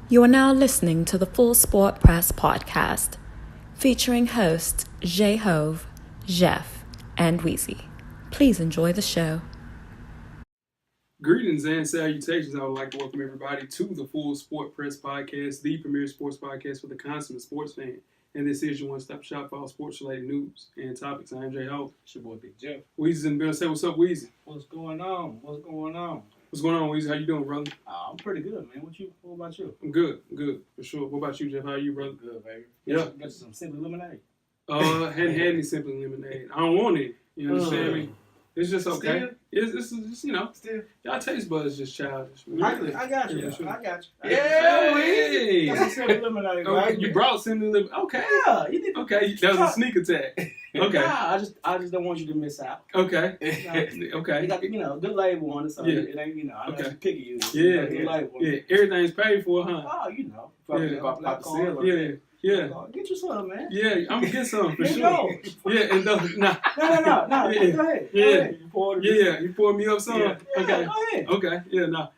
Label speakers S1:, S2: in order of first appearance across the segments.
S1: You are now listening to the Full Sport Press podcast, featuring hosts Jay Hove, Jeff, and Weezy. Please enjoy the show.
S2: Greetings and salutations. I would like to welcome everybody to the Full Sport Press podcast, the premier sports podcast for the consummate sports fan. And this is your one-stop shop for all sports-related news and topics. I'm Jay Hove.
S3: It's your boy Big Jeff.
S2: Weezy's in the building. Say what's up, Weezy.
S3: What's going on?
S2: What's going on, Weezy? How you doing, brother?
S3: I'm pretty good, man. What about you?
S2: I'm good, for sure. What about you, Jeff? How are you, brother?
S3: Good, baby.
S2: Yeah.
S3: Got some Simply Lemonade.
S2: Hadn't had any Simply Lemonade. I don't want it. You understand me? It's just okay.
S3: Still?
S2: It's just,
S3: Still.
S2: y'all taste buds just childish.
S3: I got you.
S2: Yeah, sure.
S3: I got you.
S2: Yeah,
S3: Hey. Got some Simply Lemonade,
S2: Oh,
S3: right?
S2: you brought Simply Lemonade. Okay.
S3: Yeah, you need to.
S2: Okay, that was a sneak attack. Okay.
S3: Nah, I just don't want you to miss out.
S2: Okay.
S3: You
S2: Okay.
S3: got good label on it, so
S2: Yeah.
S3: it ain't I know
S2: Okay.
S3: you picky you.
S2: Yeah.
S3: Good label on
S2: Yeah.
S3: it.
S2: Everything's paid for, huh?
S3: Oh,
S2: Yeah.
S3: About
S2: Pop
S3: the sale.
S2: Yeah. Yeah.
S3: Get you some, man.
S2: Yeah. I'm gonna get some for
S3: Here
S2: sure.
S3: you go.
S2: Yeah. And no.
S3: No.
S2: Yeah.
S3: Go ahead.
S2: Yeah.
S3: Go ahead. You poured it.
S2: Yeah. You pour me up some.
S3: Yeah.
S2: Okay.
S3: Go ahead.
S2: Okay. Yeah. No.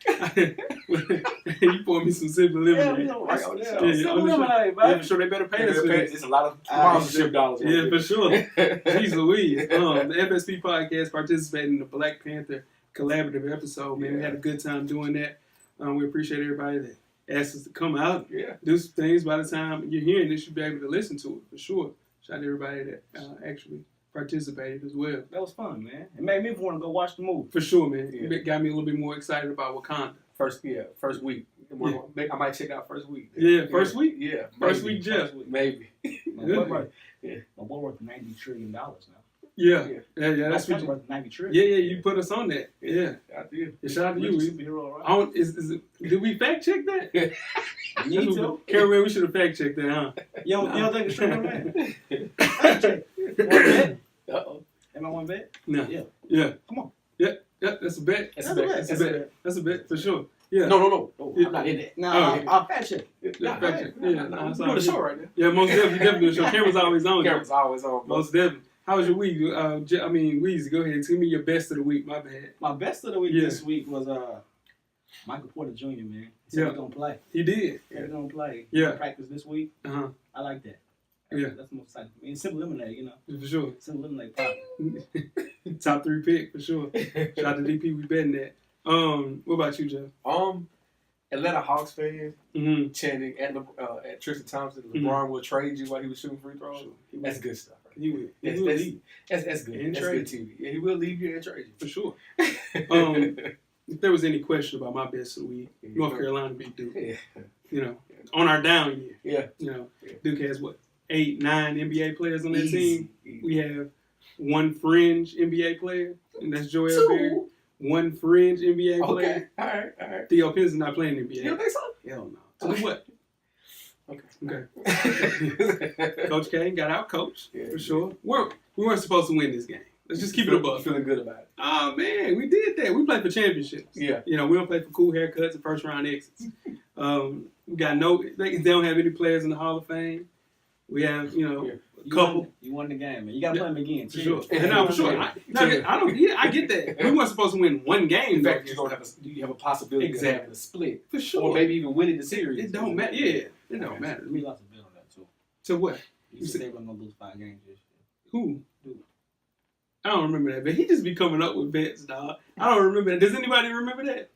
S2: You pour me some Simply
S3: Yeah,
S2: Lemonade.
S3: right on there.
S2: Yeah,
S3: Simply
S2: on the show.
S3: Lemonade,
S2: Yeah,
S3: baby.
S2: for sure. They better pay us for this.
S4: It's a lot of
S3: sponsorship
S4: dollars.
S2: Yeah, for sure. Jeez Louise. The FSP podcast participating in the Black Panther collaborative episode, man. We had a good time doing that. We appreciate everybody that asked us to come out, do some things. By the time you're hearing this, you'll be able to listen to it, for sure. Shout out to everybody that actually participated as well.
S3: That was fun, man. It made me want to go watch the movie.
S2: For sure, man.
S4: Yeah.
S2: It got me a little bit more excited about Wakanda.
S4: First week.
S2: Yeah.
S4: I might check out first week.
S2: Yeah, first week?
S4: Yeah,
S2: First
S4: maybe.
S2: week, Jeff.
S4: Maybe.
S3: My
S2: Good.
S3: boy worth,
S4: Yeah.
S3: my boy worth $90 trillion now.
S2: Yeah.
S4: Yeah.
S2: Yeah, that's what
S3: my
S2: you...
S3: worth $90 trillion.
S2: Yeah, you put us on that. Yeah.
S4: I did.
S2: Yeah, shout out to you.
S3: Rich
S2: We-
S3: superhero, right?
S2: I don't, is it, did we fact check that?
S3: You need to.
S2: Cameron, we should have fact checked that, huh?
S3: You don't think it's true, man? Fact check. One bet?
S4: Uh-oh.
S3: Am I one bet?
S2: No.
S3: Yeah.
S2: Yeah.
S3: Come on.
S2: Yeah, that's a bet.
S3: That's a bet.
S2: That's a bet. That's a bet, for sure. Yeah.
S4: No.
S2: Yeah.
S4: I'm not in that.
S3: No,
S2: Oh,
S3: I'll fact check.
S2: Yeah, fact check.
S4: No,
S2: Yeah,
S4: I'm
S2: it's
S4: doing
S2: all
S4: the show
S2: good.
S4: right now.
S2: Yeah, most definitely do a show. Camera's always on.
S4: Camera's always on, bro.
S2: Most definitely. How was your week? Weezy, go ahead. Tell me your best of the week. My bad.
S3: My best of the week
S2: Yeah.
S3: this week was Michael Porter Jr., man. He said
S2: Yeah.
S3: he's going to play.
S2: He did.
S3: He's going to play.
S2: Yeah.
S3: Practice this week.
S2: Uh-huh.
S3: I like that.
S2: Yeah.
S3: That's the most exciting for me. And Simple Lemonade, you know.
S2: For sure.
S3: Simple Lemonade pop.
S2: Top 3 pick, for sure. Shout out to DP. We betting that. What about you, Jeff?
S4: Atlanta Hawks fans
S2: Mm-hmm.
S4: chanting at Tristan Thompson, LeBron will trade you while he was shooting free throws.
S2: Sure.
S4: That's good stuff. Right?
S2: He will.
S4: That's
S2: He will
S4: good.
S2: leave.
S4: That's good.
S2: And
S4: That's
S2: trade
S4: good TV. Yeah, he will leave you and trade
S2: For
S4: you.
S2: sure. If there was any question about my best of the week, North Carolina beat Duke.
S4: Yeah.
S2: You know, on our down year.
S4: Yeah.
S2: You know,
S4: Yeah.
S2: Duke has what, 8, 9 NBA players on their
S4: Easy.
S2: team. We have 1 fringe NBA player, and that's Joel Berry. 1 fringe NBA
S4: Okay.
S2: player.
S4: All right.
S2: Theo Penn's not playing NBA.
S4: You don't think so?
S2: Hell no. So what?
S4: Okay.
S2: Okay. Coach K got out coached,
S4: Yeah,
S2: for sure. We weren't supposed to win this game. Let's just keep it above.
S4: Feeling good about it.
S2: Oh, man, we did that. We played for championships.
S4: Yeah.
S2: You know, we don't play for cool haircuts and first-round exits. We got they don't have any players in the Hall of Fame. We have,
S4: Yeah.
S2: couple.
S3: You won the game, man. You got to play them again.
S2: For sure.
S3: Chill.
S2: No, for sure. I get that. We weren't supposed to win one game.
S4: In fact,
S2: though.
S4: you have a possibility
S2: Exactly.
S4: of having a split.
S2: For sure.
S4: Or maybe even winning the series.
S2: It don't matter. Yeah, it don't matter.
S3: We lost a bet on that, too.
S2: So what?
S3: You said they were going to lose 5 games this year.
S2: Who?
S3: Duke.
S2: I don't remember that, but he just be coming up with bets, dog. I don't remember that. Does anybody remember that?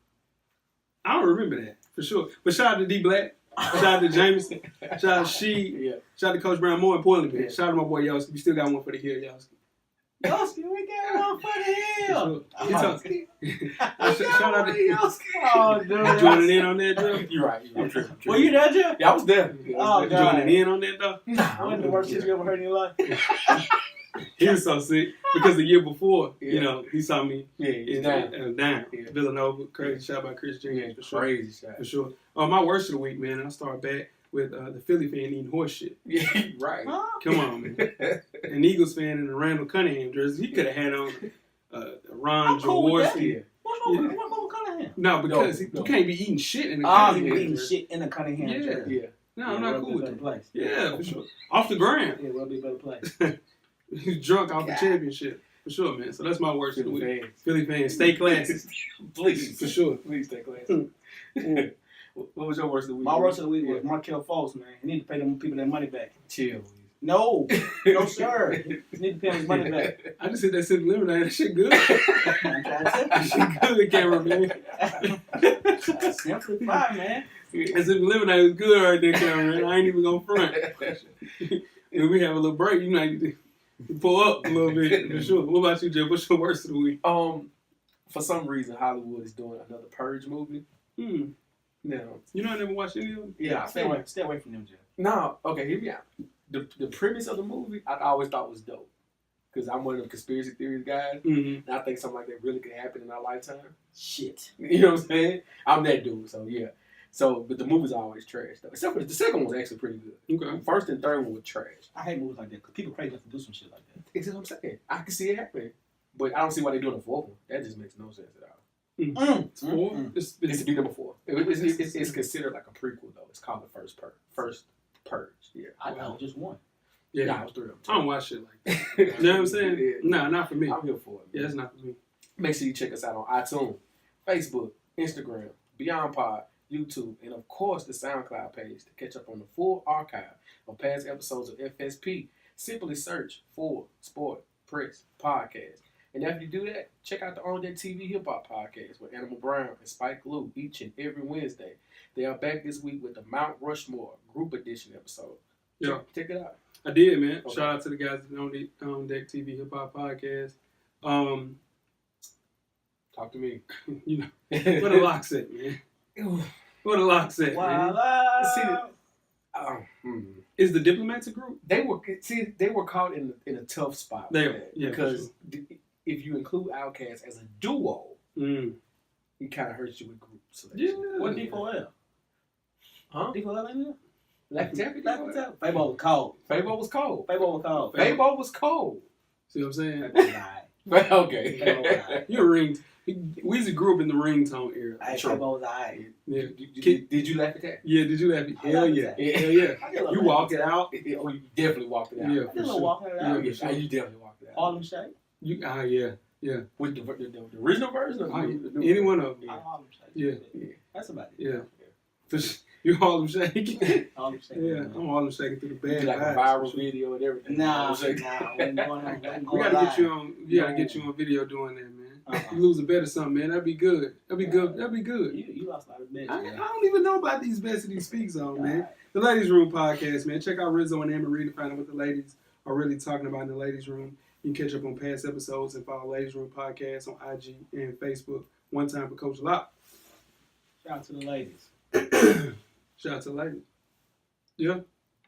S2: I don't remember that, for sure. But shout out to D Black. Shout out to Jameson. Shout out to She.
S4: Yeah.
S2: Shout out to Coach Brown. More importantly,
S4: Yeah.
S2: shout out to my boy Yowski. We still got one for the hill, Yowski.
S3: Yoski, we got one for the hill.
S2: For sure. Shout out to
S3: Yoski. Oh, dude.
S2: You joining in on that, Joe?
S4: You're right. I'm tripping.
S3: Were you there, Jeff?
S4: Yeah, I was there.
S3: Oh,
S2: You
S3: God.
S2: joining in on that, though?
S3: One of the worst shit you ever heard in your life.
S2: He was so sick because the year before,
S4: Yeah.
S2: he saw me
S4: Yeah, he's down.
S2: down.
S4: Yeah.
S2: Villanova, crazy shot by Chris
S4: Yeah,
S2: Jenkins, for sure.
S4: crazy shot.
S2: For sure. My worst of the week, man, I'll start back with the Philly fan eating horse shit.
S4: Yeah, right.
S3: Huh?
S2: Come on, man. An Eagles fan in a Randall Cunningham jersey. He could have had on Ron
S3: I'm cool with that.
S2: Jaworski.
S4: Yeah.
S3: What's wrong with Cunningham?
S2: No, because
S4: No.
S2: you can't be eating shit in a
S3: Oh,
S2: Cunningham
S3: you eating
S2: jersey.
S3: shit in a Cunningham
S2: Yeah.
S3: jersey.
S4: Yeah.
S2: No, I'm not cool with
S3: that.
S2: that.
S3: Place.
S2: Yeah, for sure. Off the ground.
S3: Yeah, will be a better place.
S2: He's drunk off the
S3: God.
S2: championship. For sure, man. So that's my worst of the week.
S4: Philly fans.
S2: Philly fans, stay classy.
S4: Please.
S2: For sure.
S4: Please stay classy. What was your worst of the week?
S3: My worst of the week was Markel Fultz, man. He need to pay them people their money back.
S4: Chill.
S3: No, sir. He need to pay him his money back.
S2: I just said that shit eliminated. That shit good.
S3: I'm trying to
S2: That shit good, cameraman.
S3: Simply fine, man.
S2: As if eliminated was good right there, cameraman. I ain't even gonna front. If we have a little break, you might need to pull up a little bit for sure. What about you, Jeff? What's your worst of the week?
S4: For some reason, Hollywood is doing another Purge movie. Now,
S2: you know I never watched any of them.
S4: Yeah,
S3: Stay away from them, Jeff.
S4: No, okay, hear me out. The premise of the movie, I always thought was dope. Because I'm one of the conspiracy theories guys. And I think something like that really could happen in our lifetime.
S3: Shit.
S4: You know what I'm saying? I'm that dude, so yeah. But the movie's always trash, though. Except for the second one was actually pretty good.
S2: Okay.
S4: The first and third one was trash.
S3: I hate movies like that because people crazy enough to do some shit like that.
S4: That's what I'm saying. I can see it happening. But I don't see why they're doing a fourth one. That just makes no sense at all.
S2: It's four. It's
S4: It's to be number 4. It's considered like a prequel, though. It's called the First Purge. Yeah.
S3: I thought it was just one.
S2: Yeah.
S4: Nah, it was 3 of them.
S2: I don't watch shit like that. You know what I'm saying?
S4: Yeah.
S2: Nah, not for me.
S4: I'm here for it.
S2: Yeah, it's not for me.
S4: Make sure you check us out on iTunes, Facebook, Instagram, Beyond Pod, YouTube, and of course the SoundCloud page to catch up on the full archive of past episodes of FSP. Simply search for Sport Press Podcast. And after you do that, check out the On Deck TV Hip Hop Podcast with Animal Brown and Spike Lee each and every Wednesday. They are back this week with the Mount Rushmore Group Edition episode.
S2: Yeah.
S4: Check it out.
S2: I did, man.
S4: Okay.
S2: Shout out to the guys at the On Deck TV Hip Hop Podcast.
S4: Talk to me.
S2: You know, what a lock set, man. What a lock set, man. Is the Diplomats a group?
S4: They were caught in a tough spot.
S2: They
S4: man,
S2: are, yeah,
S4: because if you include Outkast as a duo, it kind of hurts you with group selection.
S2: Yeah.
S3: What D4L?
S4: Huh?
S3: D4L ain't there?
S4: Laffy Taffy?
S3: Fabo was cold.
S4: Fabo was cold.
S3: Fabo was cold.
S2: See what I'm saying?
S3: Fabo was alright.
S4: Okay.
S2: You're a ring. Weezy grew up in the ringtone era.
S3: Fabo was alright.
S2: Yeah.
S4: Did you laugh at that?
S2: Yeah, did you laugh? Hell yeah. Hell yeah. You walked it out.
S4: Oh, you definitely walked it out.
S2: Yeah,
S3: I did a little walking it out.
S2: Yeah, for sure.
S4: You definitely walked it out.
S3: Harlem Shake.
S2: Yeah.
S4: With the original version? Or the new
S2: Any one
S4: version?
S2: of them.
S3: I'm Harlem Shake.
S2: Yeah.
S3: That's about it.
S2: Yeah. You Harlem Shake?
S3: Harlem Shake.
S2: Yeah, I'm Harlem Shaking through the
S4: You
S2: bad
S4: like a
S2: vibes.
S4: viral video and everything.
S3: Nah.
S2: We gotta get you on. We gotta get you on video doing that, man. You lose a bet or something, man. That'd be good. That'd be good.
S3: You lost a lot of bets.
S2: I don't even know about these bets that he speaks on, man. The Ladies Room podcast, man. Check out Rizzo and Anne-Marie to find out what the ladies are really talking about in the Ladies Room. You can catch up on past episodes and follow Ladies Room podcast on IG and Facebook. One time for Coach Locke.
S3: Shout out to the ladies.
S2: Shout out to the ladies. Yeah,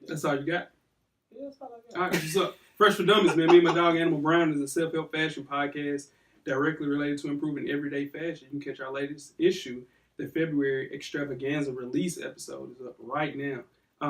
S2: that's all you got.
S3: Yeah, that's all I got.
S2: All right, what's up? Fresh for Dummies, man. Me and my dog Animal Brown is a self-help fashion podcast directly related to improving everyday fashion. You can catch our latest issue. The February extravaganza release episode is up right now.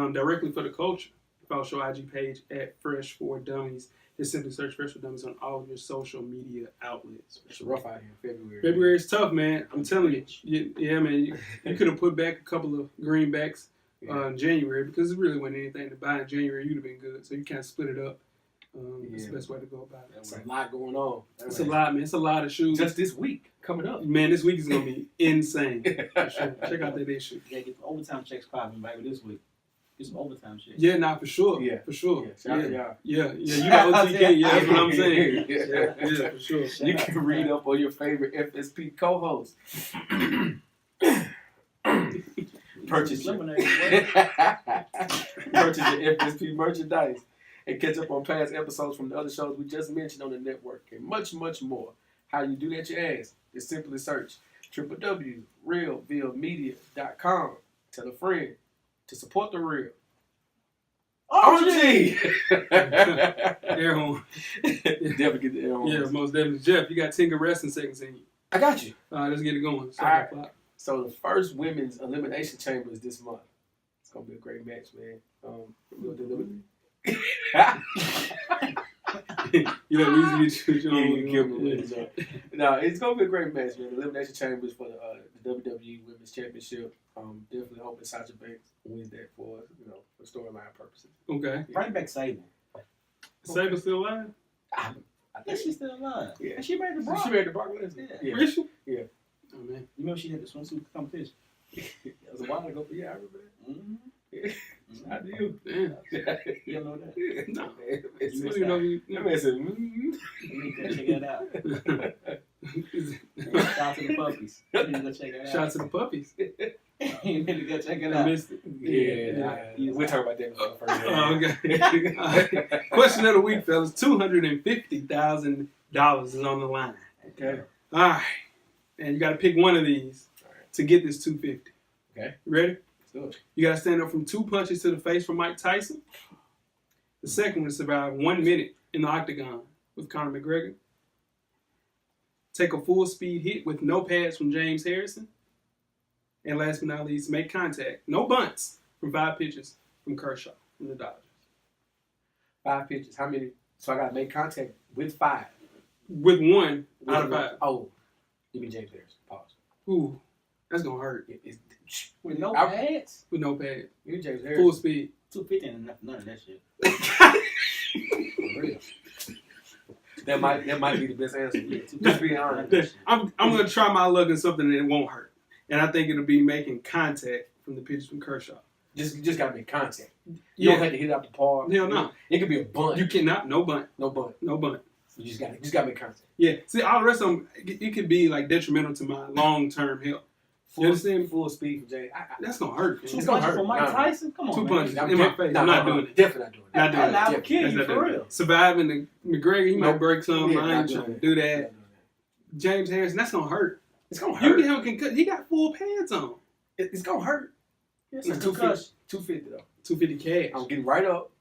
S2: Directly for the culture. Follow our IG page at Fresh for Dummies. Just simply search Fresh for Dummies on all of your social media outlets.
S4: It's rough out here in February.
S2: February is tough, man. I'm telling you. Yeah, man. You could have put back a couple of greenbacks in January because it really wasn't anything to buy in January. You'd have been good. So you kind of split it up. That's the best way to go about it.
S4: There's a lot going on.
S2: It's a lot, man. It's a lot of shoes.
S4: Just this week coming up.
S2: Man, this week is going to be insane. For sure. Check out that issue.
S3: Yeah, get the overtime checks popping, baby, this week. Get some overtime checks.
S2: Yeah, nah, for sure.
S4: Yeah.
S2: For sure.
S4: Yeah, shout out to y'all.
S2: Yeah. You got OTK. Yeah, that's what I'm saying.
S4: Yeah,
S2: for sure.
S4: You can read up on your favorite FSP co-host. Purchase your FSP merchandise and catch up on past episodes from the other shows we just mentioned on the network and much, much more. How you do that, you ask? Just simply search www.realvillemedia.com. Tell a friend to support the real. OG!
S2: Air horn.
S4: Definitely get the air horn.
S2: Yeah, most definitely. Jeff, you got 10 good wrestling seconds in you.
S4: I got you.
S2: All right, let's get it going.
S4: All right. So the first women's elimination chamber is this month. It's gonna be a great match, man. We'll do
S2: You let Weezy get you
S4: on. No, it's gonna be a great match, man. The elimination chamber is for the WWE Women's Championship. Definitely hoping Sasha Banks wins that for for storyline purposes.
S2: Okay.
S3: Bring back Sable.
S2: Sable's still alive?
S3: I think she's still alive.
S4: Yeah.
S3: And she married the Brock.
S4: She married the Brock Lesnar.
S3: Yeah.
S2: Is she?
S4: Yeah.
S2: Oh, man.
S3: You remember she had the swimsuit competition?
S4: That was a while ago, but yeah, I remember that.
S3: Mm-hmm.
S4: I do.
S2: Damn.
S3: You don't know that?
S2: No.
S4: It's
S2: You don't even know you.
S4: that man said,
S3: You need to go check that out. Shout out to the puppies. You need to go check that out.
S2: Shout out to the puppies.
S3: You need to go check it
S2: I
S3: out.
S2: missed it.
S4: Yeah, we'll talk about that first.
S2: Oh, okay. Question of the week, fellas. $250,000 is on the line.
S4: Okay.
S2: All right. And you got to pick one of these to get this $250,000.
S4: Okay.
S2: You ready?
S4: Let's do it.
S2: You got to stand up from 2 punches to the face from Mike Tyson. The second one is survive 1 minute in the octagon with Conor McGregor. Take a full speed hit with no pads from James Harrison. And last but not least, make contact. No bunts from 5 pitches from Kershaw from the Dodgers.
S4: 5 pitches. How many? So I got to make contact with 5.
S2: With 1 out of 5.
S4: Oh, you mean James Harrison. Pause.
S2: Ooh, that's going to hurt.
S3: With no pads?
S2: With no pads.
S4: You James
S2: Full
S4: Harrison.
S2: speed.
S3: 250 and none of that shit.
S4: For real. That might be the best answer. Just be honest.
S2: I'm going to try my luck in something that won't hurt. And I think it'll be making contact from the pitches from Kershaw.
S4: You just got to make contact. You
S2: Yeah.
S4: don't have to hit it out the park.
S2: Hell no.
S4: It could be a bunt.
S2: You cannot. No bunt.
S4: No bunt.
S2: No bunt.
S4: You just got to make contact.
S2: Yeah. See, all the rest of them, it could be like detrimental to my long-term health. You understand?
S4: Full speed from James.
S2: That's going to hurt.
S3: Two
S2: Man.
S3: punches for Mike Tyson? Come on,
S2: 2
S3: man.
S2: punches in my face. I'm not doing it.
S4: Definitely not doing it.
S2: Not doing it.
S3: That would kill
S2: That's
S3: you,
S2: not
S3: for
S2: doing
S3: real.
S2: it. Surviving the McGregor, he might
S4: Nope.
S2: break some.
S4: Yeah,
S2: I
S4: not
S2: ain't
S4: doing
S2: trying to
S4: it.
S2: do
S4: Not
S2: that.
S4: doing it.
S2: James Harrison, that's going to hurt.
S4: It's going to
S2: You
S4: hurt.
S2: can have a concussion. He got full pads on.
S4: It's going to hurt.
S3: It's
S2: Nah,
S3: a concussion.
S4: 250 though.
S2: 250 cash.
S4: I'm getting right up.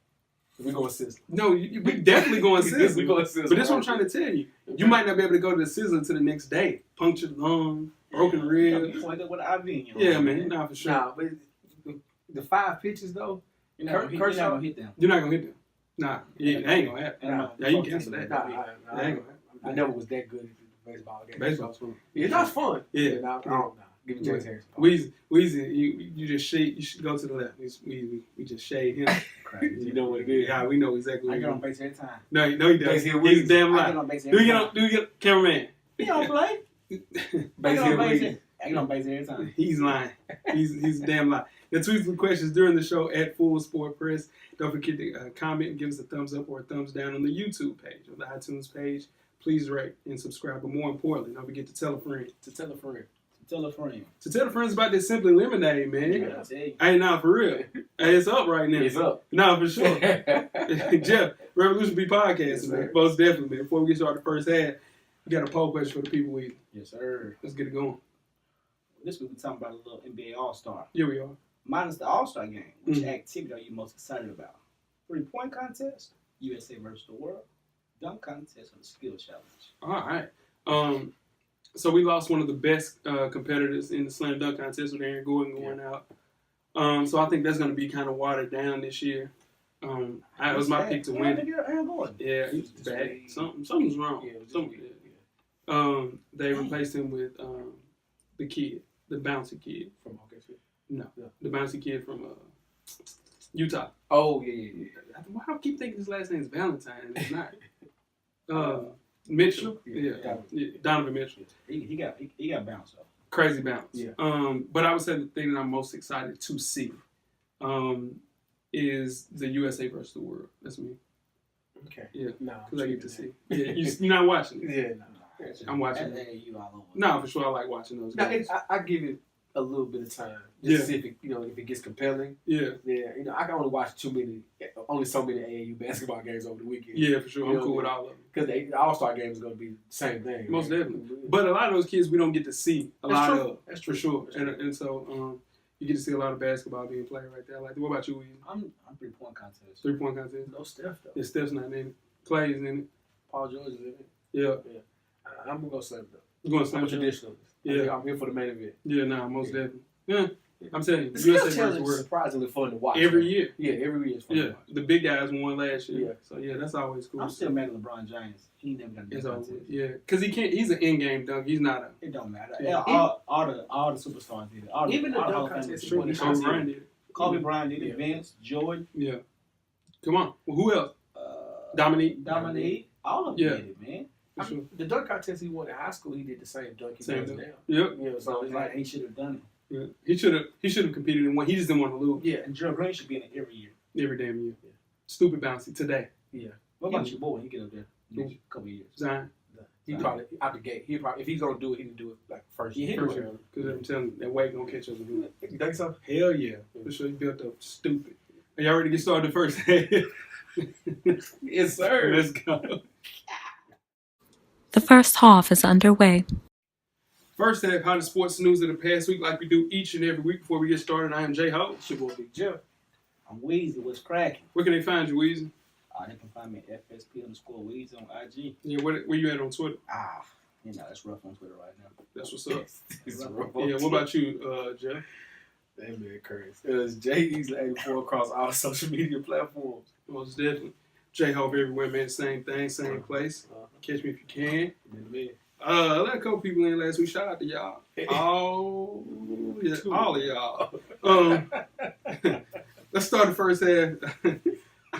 S4: We're going to sizzle.
S2: No, we definitely going
S4: We
S2: sizzle.
S4: going sizzle.
S2: But that's what I'm trying to tell you. You might not be able to go to the sizzler to the next day. Punctured lung, broken ribs.
S3: You wake up with an IV in your
S2: Yeah,
S3: arm,
S2: man. Nah, for sure.
S4: Nah, but the 5 pitches though.
S3: You're not gonna hit them.
S2: You're not going to hit them. Nah, yeah, that ain't going to happen.
S3: Nah,
S2: Yeah, you can cancel that.
S4: Nah,
S2: That ain't
S4: I
S2: going to happen.
S4: never was that good at the baseball game.
S2: Baseball's fun.
S4: Yeah, that's fun.
S2: Yeah.
S4: I don't know. Give me James Harrison.
S2: Weezy, you just shade. You should go to the left. We just shade him.
S4: You know what it is.
S2: Yeah, we know exactly.
S3: I
S2: What
S3: get
S2: he
S3: on
S2: does.
S3: base every time.
S2: No, he does.
S4: Base hit
S2: He's
S4: Weezy.
S2: damn
S3: I
S2: right.
S3: get on base
S2: Do
S3: every
S2: you
S3: time.
S2: get do you get cameraman?
S3: He don't play.
S4: Base hit Weezy.
S3: I get on base every time.
S2: He's lying. He's a damn lie. The tweets and questions during the show at Full Sport Press. Don't forget to comment and give us a thumbs up or a thumbs down on the YouTube page or the iTunes page. Please rate and subscribe. But more importantly, don't forget to tell a friend.
S4: To tell a friend.
S3: Tell a friend.
S2: To tell a friends about this Simply Lemonade, man.
S3: Yeah, I tell you.
S2: Hey, nah, for real. Hey, it's up right now.
S4: It's up.
S2: Nah, for sure. Jeff, Revolution B Podcast,
S4: Yes,
S2: man.
S4: sir.
S2: Most definitely, man. Before we get started the first half, we got a poll question for the people with.
S3: Yes, sir.
S2: Let's get it going.
S3: This week we're talking about a little NBA All-Star.
S2: Here we are.
S3: Minus the All-Star game, which
S2: Mhm.
S3: activity are you most excited about? 3-point contest, USA versus the world, dunk contest, or the skill challenge?
S2: All right. So we lost one of the best competitors in the slam dunk contest with Aaron Gordon going out. So I think that's going to be kind of watered down this year. It was my pick to win.
S3: Aaron Gordon.
S2: Yeah, he's bad. Something's wrong.
S4: Yeah, it was
S2: Something.
S4: weird.
S2: They replaced him with the kid, the bouncy kid.
S4: From OKC.
S2: No,
S4: No.
S2: the bouncy kid from Utah.
S4: Oh, yeah.
S2: Why do I keep thinking his last name is Valentine and it's not? Mitchell.
S4: Yeah.
S2: Yeah, Donovan Mitchell.
S3: He got bounced though.
S2: Crazy bounce.
S4: Yeah.
S2: But I would say the thing that I'm most excited to see is the USA versus the world. That's me.
S4: Okay.
S2: Yeah.
S4: Nah.
S2: Because I get to see. Yeah, you're not watching it.
S4: Yeah, nah.
S2: I'm watching
S3: That
S2: it.
S3: you all over.
S2: No, for sure. I like watching those
S4: Now,
S2: games.
S4: I give it a little bit of time. Just
S2: Yeah.
S4: to see if it, if it gets compelling.
S2: Yeah.
S4: Yeah, I can only watch only so many AAU basketball games over the weekend.
S2: Yeah, for sure. I'm
S4: You know,
S2: cool with all of them.
S4: Because the All-Star game is going to be the same thing.
S2: Most
S4: right?
S2: definitely. But a lot of those kids we don't get to see a
S4: That's
S2: lot
S4: true.
S2: of.
S4: That's
S2: For
S4: true.
S2: sure.
S4: That's true.
S2: And so you get to see a lot of basketball being played right there. Like, what about you, Weezy?
S3: I'm 3-point contest.
S2: 3-point contest?
S4: No Steph, though.
S2: Yeah, Steph's not in it. Clay's in it.
S4: Paul George is in it.
S2: Yeah.
S4: I'm going to go Slam, though.
S2: You going to
S4: I'm a
S2: slam?
S4: traditionalist.
S2: Yeah.
S4: I'm here for the main event.
S2: Yeah, nah, most
S4: Yeah.
S2: definitely. Yeah. I'm telling you,
S4: The skill
S2: USA versus
S4: challenge is
S2: world.
S4: surprisingly fun to watch.
S2: Every
S4: though.
S2: year.
S4: Yeah, every year is fun
S2: Yeah.
S4: to watch.
S2: The big guys won last year.
S4: Yeah.
S2: So, yeah, that's always cool.
S3: I'm still mad at LeBron James. He never got a
S2: It's
S3: dunk
S2: over.
S3: contest.
S2: Yeah. Because he's an in-game dunk. He's not a...
S3: It don't matter.
S2: Yeah.
S3: All the superstars did it.
S4: Even the
S3: all
S4: dunk
S3: Hall of
S4: contest,
S3: Famers
S4: he won
S3: did
S4: the
S3: it.
S2: Kobe Bryant did it.
S3: Kobe Bryant did it.
S4: Yeah.
S3: Vince, Jordan,
S2: Yeah. Come on. Well, who else? Dominique.
S3: all of them
S2: Yeah.
S3: did it, man.
S2: For sure.
S4: The dunk contest he won in high school, he did the same dunk he
S2: Same
S4: does
S2: dunk.
S4: now.
S2: Yep.
S4: You know,
S3: So it's like he should have done it.
S2: Yeah. He should have competed in one. He just didn't want to lose.
S3: Yeah, and Gerald Green should be in it every year.
S2: Every damn year.
S3: Yeah.
S2: Stupid bouncy today.
S3: Yeah. What about your boy? He get up there next couple of years.
S2: Zion.
S4: He probably out the gate. He probably if he's gonna do it, he can do it like first year.
S2: First year. Because I'm telling you, that weight gonna catch up with him.
S4: You think so?
S2: Hell yeah. For sure, he built up stupid. Are y'all ready to get started the first half?
S4: Yes, sir.
S2: Let's go.
S1: The first half is underway.
S2: First half, hottest sports news of the past week, like we do each and every week before we get started. I am Jay Ho.
S3: It's your boy Big Jeff. I'm Weezy. What's cracking?
S2: Where can they find you, Weezy?
S3: They can find me at FSP_Weezy on IG.
S2: Yeah, where you at on Twitter?
S3: That's rough on Twitter right now.
S2: That's what's up.
S4: It's
S2: Yeah, what about you, Jeff?
S4: That man crazy. It was Jay Easley 84 across all social media platforms.
S2: Most definitely. J Hope everywhere, man. Same thing, same place. Catch me if you can. I let a couple people in last week. Shout out to y'all. All of y'all. Let's start the first half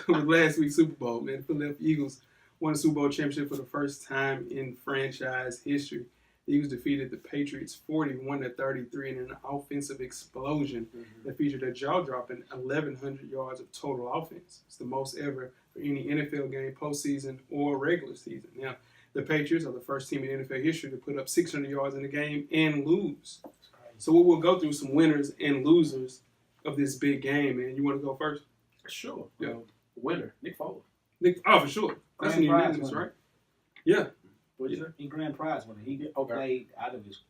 S2: with last week's Super Bowl, man. The Philadelphia Eagles won the Super Bowl championship for the first time in franchise history. The Eagles defeated the Patriots 41-33 in an offensive explosion that featured a jaw-dropping 1,100 yards of total offense. It's the most ever for any NFL game, postseason, or regular season. Now, the Patriots are the first team in NFL history to put up 600 yards in a game and lose. So we'll go through some winners and losers of this big game, man. You want to go first?
S4: Sure.
S2: Yeah.
S4: Winner, Nick Foles.
S2: For sure. That's an unanimous, right? Yeah.
S3: What you say? He grand prize winner. He played out of his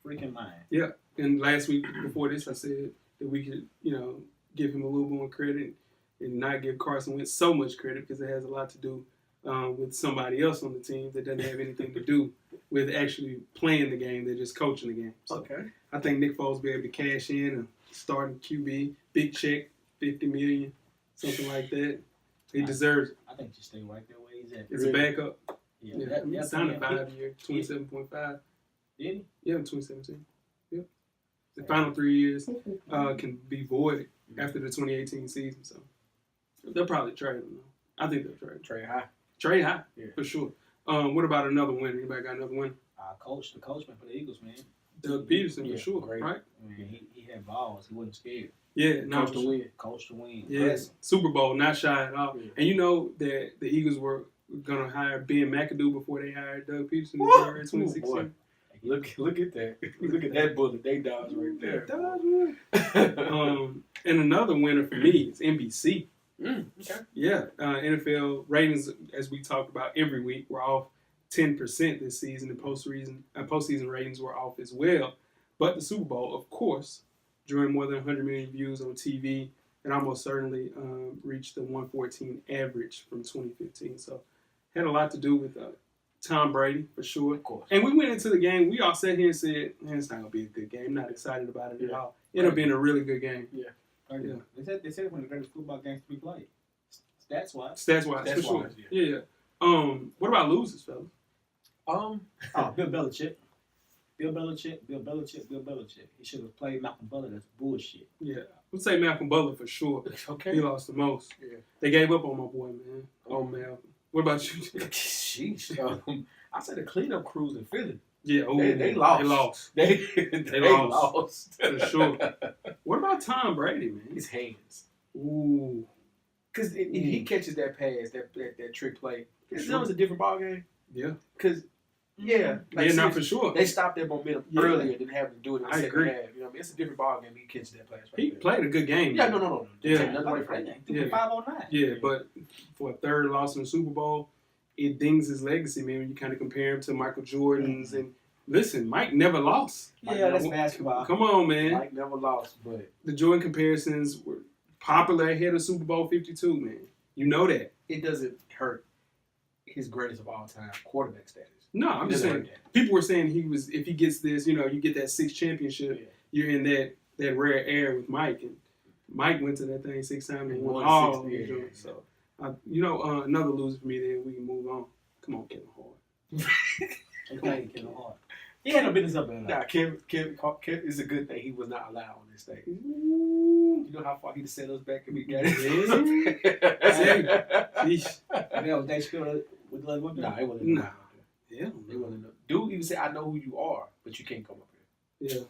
S3: freaking mind.
S2: Yeah. And last week before this, I said that we could, give him a little more credit and not give Carson Wentz so much credit because it has a lot to do with somebody else on the team that doesn't have anything to do with actually playing the game. They're just coaching the game. So
S4: Okay.
S2: I think Nick Foles will be able to cash in a starting QB, big check, $50 million, something like that. He deserves it.
S3: I think just stay right there where he's at.
S2: It's a backup.
S3: Yeah.
S2: He signed a 5-year, 27.5.
S3: Did he?
S2: Yeah, in 2017. Yep. The final 3 years can be voided after the 2018 season. So they'll probably trade him, though. I think they'll trade him. Trade high, for sure. What about another winner? Anybody got another winner?
S3: The coachman for the Eagles, man.
S2: Doug Peterson, for sure,
S4: great.
S2: right?
S3: I mean, he had balls. He wasn't scared.
S2: Yeah,
S4: Coach to win.
S3: Coach to win.
S2: Yeah, Super Bowl, not shy at all.
S4: Yeah.
S2: And you know that the Eagles were going to hire Ben McAdoo before they hired Doug Peterson in January 2016.
S4: Look at that. Look at that bullet. They dodged right there.
S2: And another winner for me is NBC.
S4: Okay.
S2: Yeah, NFL ratings, as we talked about every week, were off 10% this season. The postseason ratings were off as well. But the Super Bowl, of course, drew more than 100 million views on TV and almost certainly reached the 114 average from 2015. So had a lot to do with Tom Brady, for sure.
S3: Of course.
S2: And we went into the game. We all sat here and said, man, it's not going to be a good game. Not excited about it at all. Ended up being a really good game.
S3: Yeah. They said it one of the greatest football games to be played. Stats-wise,
S2: for sure. Yeah. What about losers, fellas?
S3: Bill Belichick. He should have played Malcolm Butler. That's bullshit.
S2: Yeah. I would say Malcolm Butler for sure.
S4: Okay.
S2: He lost the most. Yeah. They gave up on my boy, man. Oh, Malcolm. What about you?
S4: Sheesh. I said the cleanup crews in Philly.
S2: Yeah.
S4: They lost. They lost.
S2: For sure. What about Tom Brady, man?
S4: His hands.
S2: Ooh.
S4: Because if he catches that pass, that trick play, it's
S2: Sure.
S4: a different ball game.
S2: Yeah.
S4: Because,
S2: Not for sure.
S4: They stopped their momentum earlier than having to do it in the second
S2: agree.
S4: half. It's a different ball game. He catches that pass.
S2: He played a good game.
S4: Yeah, no.
S2: Yeah.
S4: Take nothing away from that.
S3: Yeah. 509.
S2: Yeah, but for a third loss in the Super Bowl, it dings his legacy, man. When you kind of compare him to Michael Jordan's. And listen, Mike never lost.
S3: That's basketball.
S2: Come on, man.
S4: Mike never lost, but
S2: The Jordan comparisons were popular ahead of Super Bowl 52, man. You know that.
S4: it doesn't hurt his greatest of all time quarterback status.
S2: No, I'm just saying. People were saying if he gets this, you get that 6th championship, you're in that rare air with Mike. And Mike went to that thing 6 times and won all. So, another loser for me, then we can move on. Come on, Kevin Hart.
S3: Kevin Hart. He had no business up there.
S4: Nah, Kevin is a good thing he was not allowed on this stage. You know how far he'd set us back if we got it?
S3: They still with the weapon?
S4: Nah, it wasn't.
S2: Nah. Yeah.
S4: They wasn't. Dude even said, I know who you are, but you can't come up here.
S2: Yeah.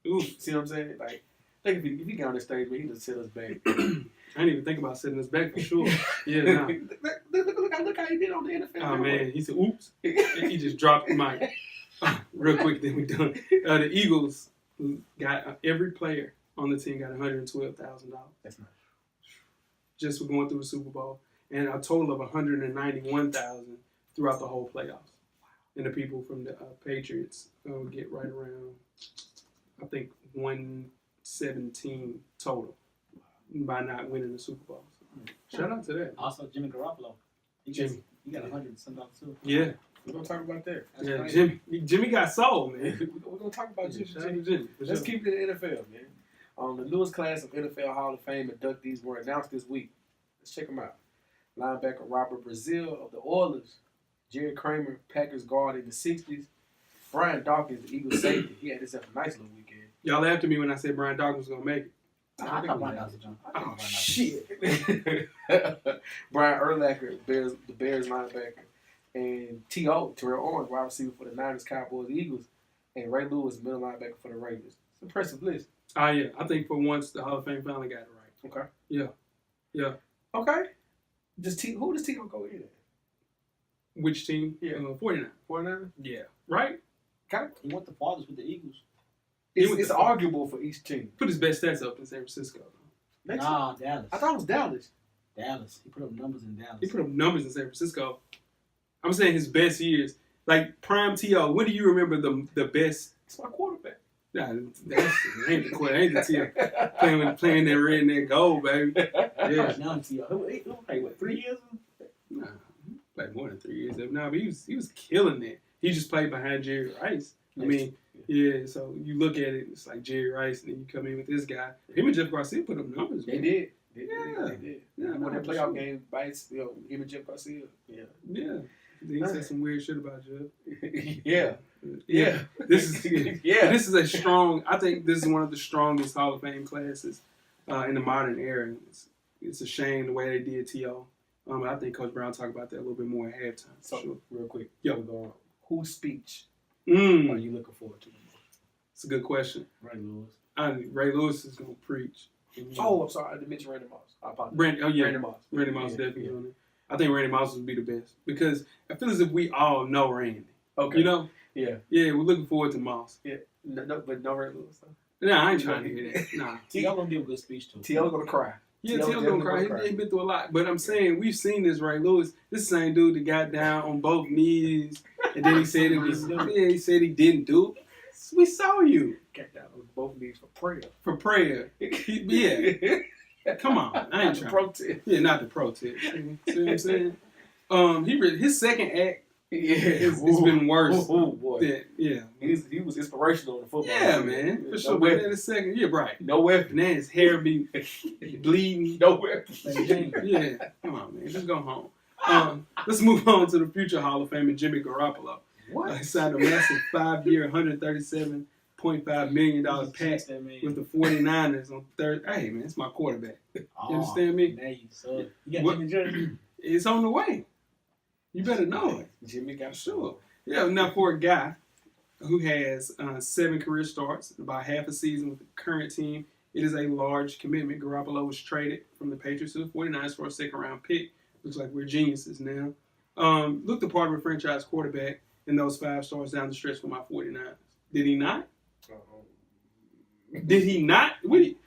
S4: Ooh, see what I'm saying? Like, think if he got on the stage, man, he just set us back.
S2: I didn't even think about setting us back for sure. Yeah, nah.
S4: Look how he did on the NFL.
S2: Oh, man. He said, oops. And he just dropped the mic. Real quick, then we done. The Eagles got every player on the team got $112,000.
S4: That's nice.
S2: Just for going through the Super Bowl. And a total of $191,000 throughout the whole playoffs. And the people from the Patriots get right around, I think, 117 total by not winning the Super Bowl. So, shout out to that.
S3: Also, Jimmy Garoppolo. He got 100 some dollars too.
S2: Yeah.
S4: We're going to talk about that.
S2: Yeah,
S4: crazy.
S2: Jimmy got sold, man.
S4: We're going to talk about Jimmy.
S2: Shout out to Jimmy.
S4: Let's keep it in the NFL, man. The newest class of NFL Hall of Fame inductees were announced this week. Let's check them out. Linebacker Robert Brazile of the Oilers. Jerry Kramer, Packers guard in the 60s. Brian Dawkins, the Eagles safety. He had himself a nice little weekend.
S2: Y'all laughed at me when I said Brian Dawkins was going to make it.
S3: I thought Brian Dawkins was John.
S2: Oh, shit.
S4: Brian Urlacher, the Bears linebacker. And T.O., Terrell Owens, wide receiver for the Niners, Cowboys, Eagles. And Ray Lewis, middle linebacker for the Ravens. It's an impressive list.
S2: Yeah. I think for once the Hall of Fame finally got it right.
S4: Okay.
S2: Yeah.
S4: Okay. Who does T.O. go in at?
S2: Which team?
S4: Yeah.
S2: 49.
S4: 49?
S2: Yeah. Right?
S3: He went the farthest with the Eagles.
S4: It's arguable for each team.
S2: Put his best stats up in San Francisco.
S3: Nah, Dallas.
S4: I thought it was Dallas.
S3: Dallas. He put up numbers in Dallas.
S2: He put up numbers in San Francisco. I'm saying his best years. Like prime T.O. When do you remember the best?
S4: It's my quarterback.
S2: Nah, that ain't the T.O. Playing that red and that gold, baby. Yeah.
S3: Now T.O. He played, what, 3 years?
S2: Nah, he played more than 3 years. Nah, but he was killing it. He just played behind Jerry Rice. I mean, yeah, so you look at it, it's like Jerry Rice, and then you come in with this guy. Him and Jeff Garcia put up numbers,
S4: They
S2: man.
S4: did. They
S2: Yeah.
S4: did.
S2: Yeah,
S4: When that
S2: for
S4: playoff
S2: sure.
S4: game bites, him and Jeff Garcia. Yeah.
S2: Yeah. Then he said some weird shit about Jeff.
S4: Yeah.
S2: This is
S4: Yeah.
S2: This is a strong. I think this is one of the strongest Hall of Fame classes in the modern era. It's a shame the way they did T.O. I think Coach Brown talked about that a little bit more at halftime.
S4: So,
S2: Sure.
S4: real quick.
S2: Yo.
S4: we'll go on. Whose speech are you looking forward to?
S2: It's a good question.
S3: Ray Lewis.
S2: Ray Lewis is gonna preach.
S4: Oh, I'm sorry. I didn't mention Randy Moss. I apologize.
S2: Randy
S4: Moss.
S2: Randy Moss
S4: Yeah,
S2: definitely
S4: yeah.
S2: on it. I think Randy Moss would be the best because I feel as if we all know Randy.
S4: Okay.
S2: You know?
S4: Yeah.
S2: Yeah, we're looking forward to Moss.
S4: Yeah. No, but no Randy Lewis, though.
S2: Nah, I ain't trying to hear that. Nah.
S3: T.O. gonna give a good speech too.
S4: T.O. gonna cry.
S2: Yeah,
S4: T.O.
S2: T.O. gonna cry. He been through a lot. But I'm saying, we've seen this Ray Lewis. This same dude that got down on both knees, and then he said it was, he said he didn't do it. We saw you.
S4: Got down on both knees for prayer.
S2: For prayer. Yeah. Come on. I ain't trying.
S4: Protest.
S2: Yeah, not the protest. See what I'm saying? His second act, it's been worse.
S4: Oh, boy.
S2: Yeah.
S4: He was inspirational in the football.
S2: Yeah, man. For sure.
S4: No
S2: But
S4: weapon.
S2: then the second, yeah, right.
S4: No weapon.
S2: And then his hair be bleeding.
S4: No weapon.
S2: Yeah. Come on, man. Just go home. Let's move on to the future Hall of Famer, Jimmy Garoppolo.
S4: What?
S2: He signed a massive 5-year, $137.5 million pact with the 49ers on third. Hey, man, it's my quarterback. You understand me?
S3: Now you suck. You got
S2: What?
S3: Jimmy Jersey?
S2: It's on the way. You better know it.
S4: Jimmy got
S2: Sure. Yeah, now for a guy who has 7 career starts, about half a season with the current team, it is a large commitment. Garoppolo was traded from the Patriots to the 49ers for a second-round pick. Looks like we're geniuses now. Looked the part of a franchise quarterback in those 5 starts down the stretch for my 49ers. Did he not? Did he not?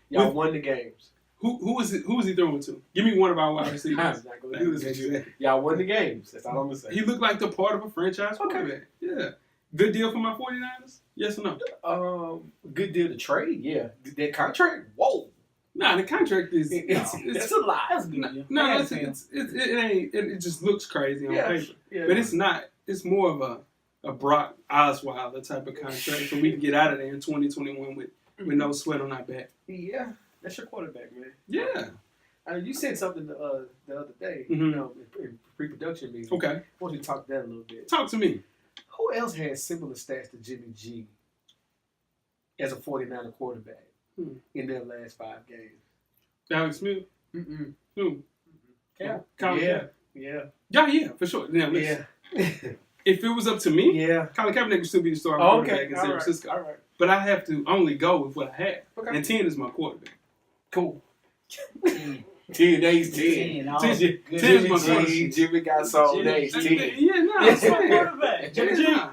S4: Y'all won the games.
S2: Who was he throwing to? Give me one of our wide receivers.
S4: I'm not gonna do this with you. Y'all won the games. That's all I'm gonna say.
S2: He looked like the part of a franchise quarterback. Yeah. Good deal for my 49ers? Yes or no?
S4: Good deal to trade. Yeah. That contract. Whoa.
S2: Nah, the contract is
S4: It's a lot.
S3: That's good.
S2: no, it ain't. It just looks crazy on paper,
S4: Yeah.
S2: but it's not. It's more of a Brock Osweiler type of contract, so we can get out of there in 2021 with no sweat on our back.
S4: Yeah. That's your quarterback, man.
S2: Yeah.
S4: You said something the other day,
S2: Mhm.
S4: in pre-production meeting.
S2: Okay.
S4: I want you to talk that a little bit.
S2: Talk to me.
S4: Who else has similar stats to Jimmy G as a 49er quarterback in their last 5 games?
S2: Alex Smith. Who?
S3: Yeah.
S2: Colin
S4: Yeah.
S2: Kaepernick.
S4: Yeah.
S2: Yeah, for sure. Now listen.
S4: Yeah.
S2: If it was up to me,
S4: Yeah.
S2: Colin Kaepernick would still be the starting
S4: Oh,
S2: quarterback
S4: okay.
S2: in
S4: All
S2: San
S4: right.
S2: Francisco.
S4: All right.
S2: But I have to only go with what I have.
S4: Okay.
S2: And 10 is my quarterback.
S4: Cool.
S3: 10.
S4: 10 days, 10.
S3: 10. Oh,
S2: 10
S3: good.
S2: is my quarterback.
S4: Jimmy got sold
S3: Jimmy
S4: days,
S3: G.
S4: 10.
S2: Yeah, nah,
S3: That's
S2: I'm
S3: my
S2: saying.
S3: quarterback. Jimmy G.
S2: Yeah,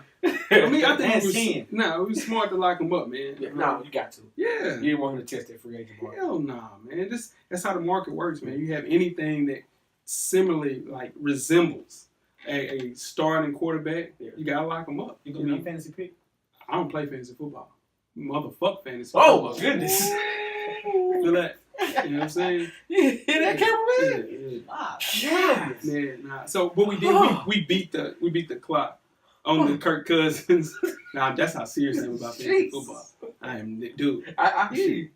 S2: I mean, I think
S3: That's
S2: it
S3: 10.
S2: was smart to lock him up, man.
S4: Yeah, no, you got to.
S2: Yeah.
S4: You didn't want him to test that free agent market.
S2: Hell nah, man. That's how the market works, man. You have anything that similarly like resembles a starting quarterback, you gotta lock them up.
S3: You gonna be a fantasy pick?
S2: I don't play fantasy football. Motherfuck fantasy
S4: Oh,
S2: football.
S4: my goodness.
S2: Feel that? You know what I'm saying?
S4: You hear that cameraman?
S3: Ah,
S2: Yeah, nah. So what we did, we beat the clock on the Kirk Cousins. Nah, that's how serious I am about fantasy football. I am, dude.
S4: I hear you.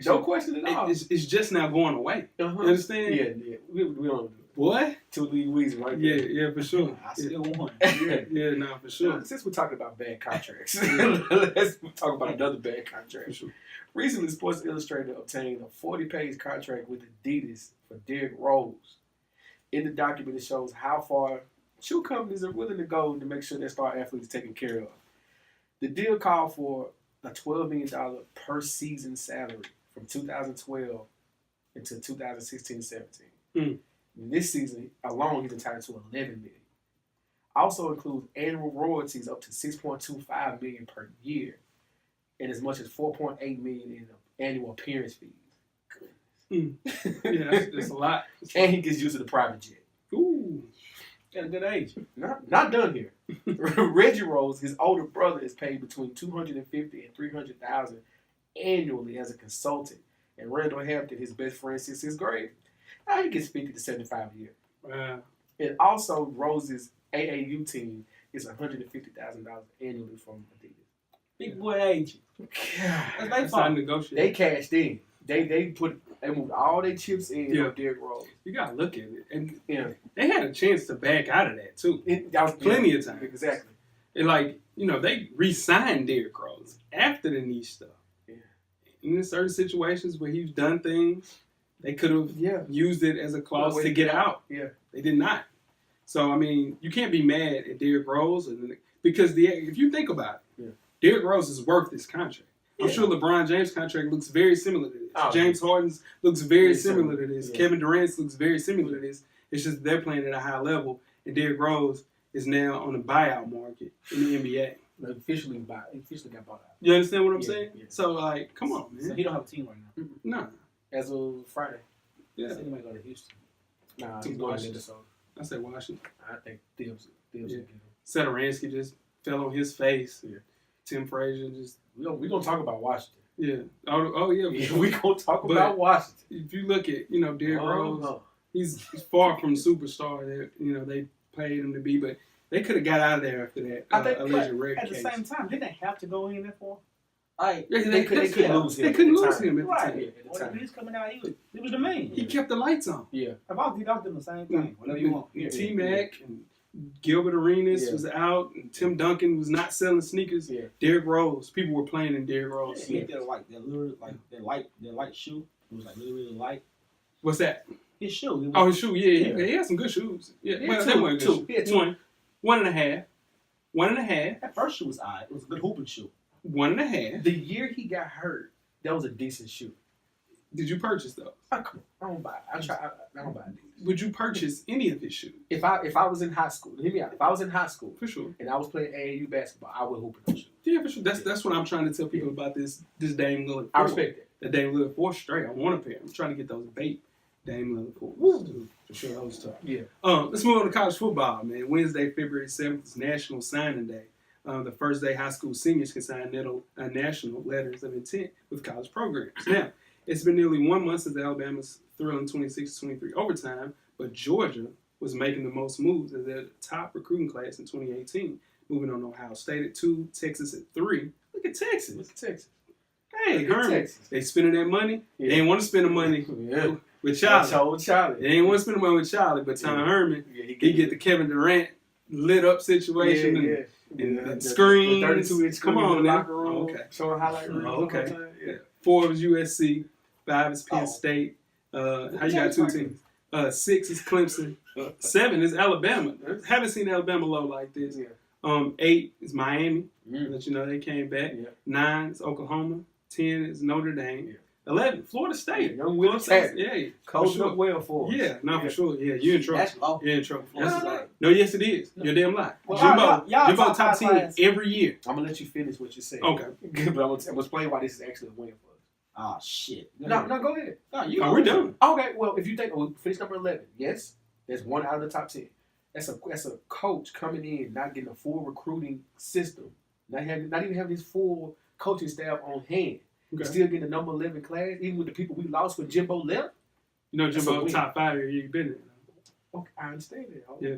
S4: No question at all.
S2: It's just now going away. You understand?
S4: Yeah. We don't do it.
S2: What?
S4: 2 league weeks right there.
S2: Yeah, for sure.
S3: I still won.
S2: Yeah, nah, for sure.
S4: Since we're talking about bad contracts, let's talk about another bad contract.
S2: For sure.
S4: Recently, Sports Illustrated obtained a 40-page contract with Adidas for Derrick Rose. In the document, it shows how far shoe companies are willing to go to make sure their star athletes are taken care of. The deal called for a $12 million per season salary from 2012 until 2016-17. This season alone, he's entitled to $11 million. Also includes annual royalties up to $6.25 million per year, and as much as $4.8 million in annual appearance fees.
S2: Yeah, that's a lot.
S4: And he gets used to the private jet.
S2: Ooh.
S3: Got a good age.
S4: Not done here. Reggie Rose, his older brother, is paid between $250,000 and $300,000 annually as a consultant, and Randall Hampton, his best friend since 6th grade, now he gets $50 to $75 a year.
S2: Wow.
S4: And also, Rose's AAU team is $150,000 annually from Adidas.
S3: Big boy age.
S2: That's not negotiable.
S4: They cashed in. They moved all their chips in on Derrick Rose.
S2: You gotta look at it, and
S4: Yeah,
S2: they had a chance to back out of that too.
S4: that was
S2: Plenty of time.
S4: Exactly.
S2: And like, they re-signed Derrick Rose after the niche stuff.
S4: Yeah.
S2: In certain situations where he's done things, they could have used it as a clause to get out.
S4: Yeah.
S2: They did not. So I mean, you can't be mad at Derrick Rose because if you think about it, Derrick Rose is worth this contract. I'm sure LeBron James' contract looks very similar to this.
S4: Oh,
S2: James Harden's looks very similar to this.
S4: Yeah.
S2: Kevin Durant's looks very similar to this. It's just they're playing at a high level, and Derrick Rose is now on the buyout market in the NBA.
S4: He officially got bought out.
S2: You understand what I'm saying?
S4: Yeah.
S2: So, like, come on,
S3: So
S2: man.
S3: he don't have a team right now.
S2: Nah.
S4: As of Friday.
S2: Yeah.
S3: So he might go to Houston.
S4: Nah,
S2: To
S4: he's going to
S2: Washington.
S4: Minnesota.
S2: I say Washington.
S4: I think Thibs will get him.
S2: Sadaransky just fell on his face.
S4: Yeah.
S2: Tim Frazier just,
S4: We're going to talk about Washington.
S2: yeah. Oh yeah.
S4: We're going to talk
S2: But
S4: about Washington.
S2: If you look at, Derrick Rose,
S4: no.
S2: he's far from superstar that, they paid him to be, but they could have got out of there after that
S3: I think,
S2: alleged
S3: but
S2: rape
S3: at
S2: case.
S3: the same time, didn't they have to go in there for? Like,
S2: Yeah,
S4: They couldn't lose him.
S2: They couldn't
S4: at the
S2: lose
S4: time.
S2: him at the
S3: right.
S2: time.
S4: Yeah, at the
S3: When
S4: time.
S3: he's coming out, he was the man.
S2: He kept the lights on.
S4: Yeah.
S3: If I was doing the same thing, whatever you want. Yeah.
S2: T-Mac and Gilbert Arenas was out, and Tim Duncan was not selling sneakers.
S4: Yeah.
S2: Derrick Rose, people were playing in Derrick
S3: Yeah,
S2: Rose.
S3: he had that light shoe. It was like really light.
S2: What's that?
S3: His shoe.
S2: Oh, his shoe. Yeah,
S3: Yeah.
S2: he had some good shoes. Yeah,
S4: Yeah,
S2: well,
S4: two.
S2: that wasn't good
S4: Two.
S2: shoes.
S4: Yeah, two.
S2: One and a half. 1.5.
S3: That first shoe was odd. It was a good hooping shoe.
S2: 1.5.
S4: The year he got hurt, that was a decent shoe.
S2: Did you purchase those?
S4: I don't buy. I don't buy these.
S2: Would you purchase any of his shoes?
S4: If I was in high school, hear me out. If I was in high school
S2: For sure.
S4: and I was playing AAU basketball, I would hoop in those shoes.
S2: Yeah, for sure. That's what I'm trying to tell people about this Dame Lillard.
S4: I respect that.
S2: The Dame Lillard 4 straight. I want a pair. I'm trying to get those bait Dame Lillard 4s. For sure, that was tough.
S4: Yeah.
S2: Let's move on to college football, man. Wednesday, February 7th is National Signing Day. The first day high school seniors can sign national letters of intent with college programs. Now, it's been nearly 1 month since Alabama's thrilling 26-23 overtime, but Georgia was making the most moves as their top recruiting class in 2018. Moving on to Ohio State at 2, Texas at 3. Look at Texas.
S4: Look at Texas.
S2: Hey,
S4: Look at
S2: Herman.
S4: Texas.
S2: They spending that money.
S4: Yeah.
S2: They ain't want to spend the money
S4: Yeah.
S2: with Charlie.
S4: Charlie. Charlie.
S2: They ain't want to spend the money with Charlie, but Tom Herman,
S4: Yeah,
S2: he get the Kevin Durant lit up situation and screen.
S4: 32-inch
S2: Come
S4: screen
S2: on,
S4: in the
S2: now.
S4: locker room.
S2: Okay.
S4: Showing highlight reels.
S2: Oh, okay.
S4: all the time. Yeah.
S2: 4 is USC, 5 is Penn
S3: Oh.
S2: State. How you got 2 teams? 6 is Clemson. 7 is Alabama. Haven't seen Alabama low like this.
S4: Yeah.
S2: 8 is Miami. Let you know they came back.
S4: Yeah.
S2: 9 is Oklahoma. 10 is Notre Dame.
S4: Yeah.
S2: 11, Florida State.
S4: Yeah, young Willie Taggart.
S2: Yeah.
S4: Coaching up well for us.
S2: Yeah, no, for sure. Yeah, you're in trouble.
S3: That's low.
S2: You're in trouble.
S3: No.
S2: No, yes, it is. You're damn lie.
S3: Well, y'all
S2: Jimbo
S3: top
S2: top 10
S3: class.
S2: every year.
S4: I'm gonna let you finish what you said.
S2: Okay.
S4: But I'm gonna explain why this is actually a win for us.
S3: Oh, shit.
S4: No, go ahead.
S3: No,
S2: We're done.
S4: Okay, well, if you think finish number 11, yes, that's 1 out of the top 10. That's a coach coming in, not getting a full recruiting system, not even having his full coaching staff on hand.
S2: Okay.
S4: Still getting the number 11 class, even with the people we lost when Jimbo left.
S2: You know,
S4: That's
S2: Jimbo
S4: a win.
S2: top 5 year you've been in.
S4: Okay, I understand that.
S2: Yeah.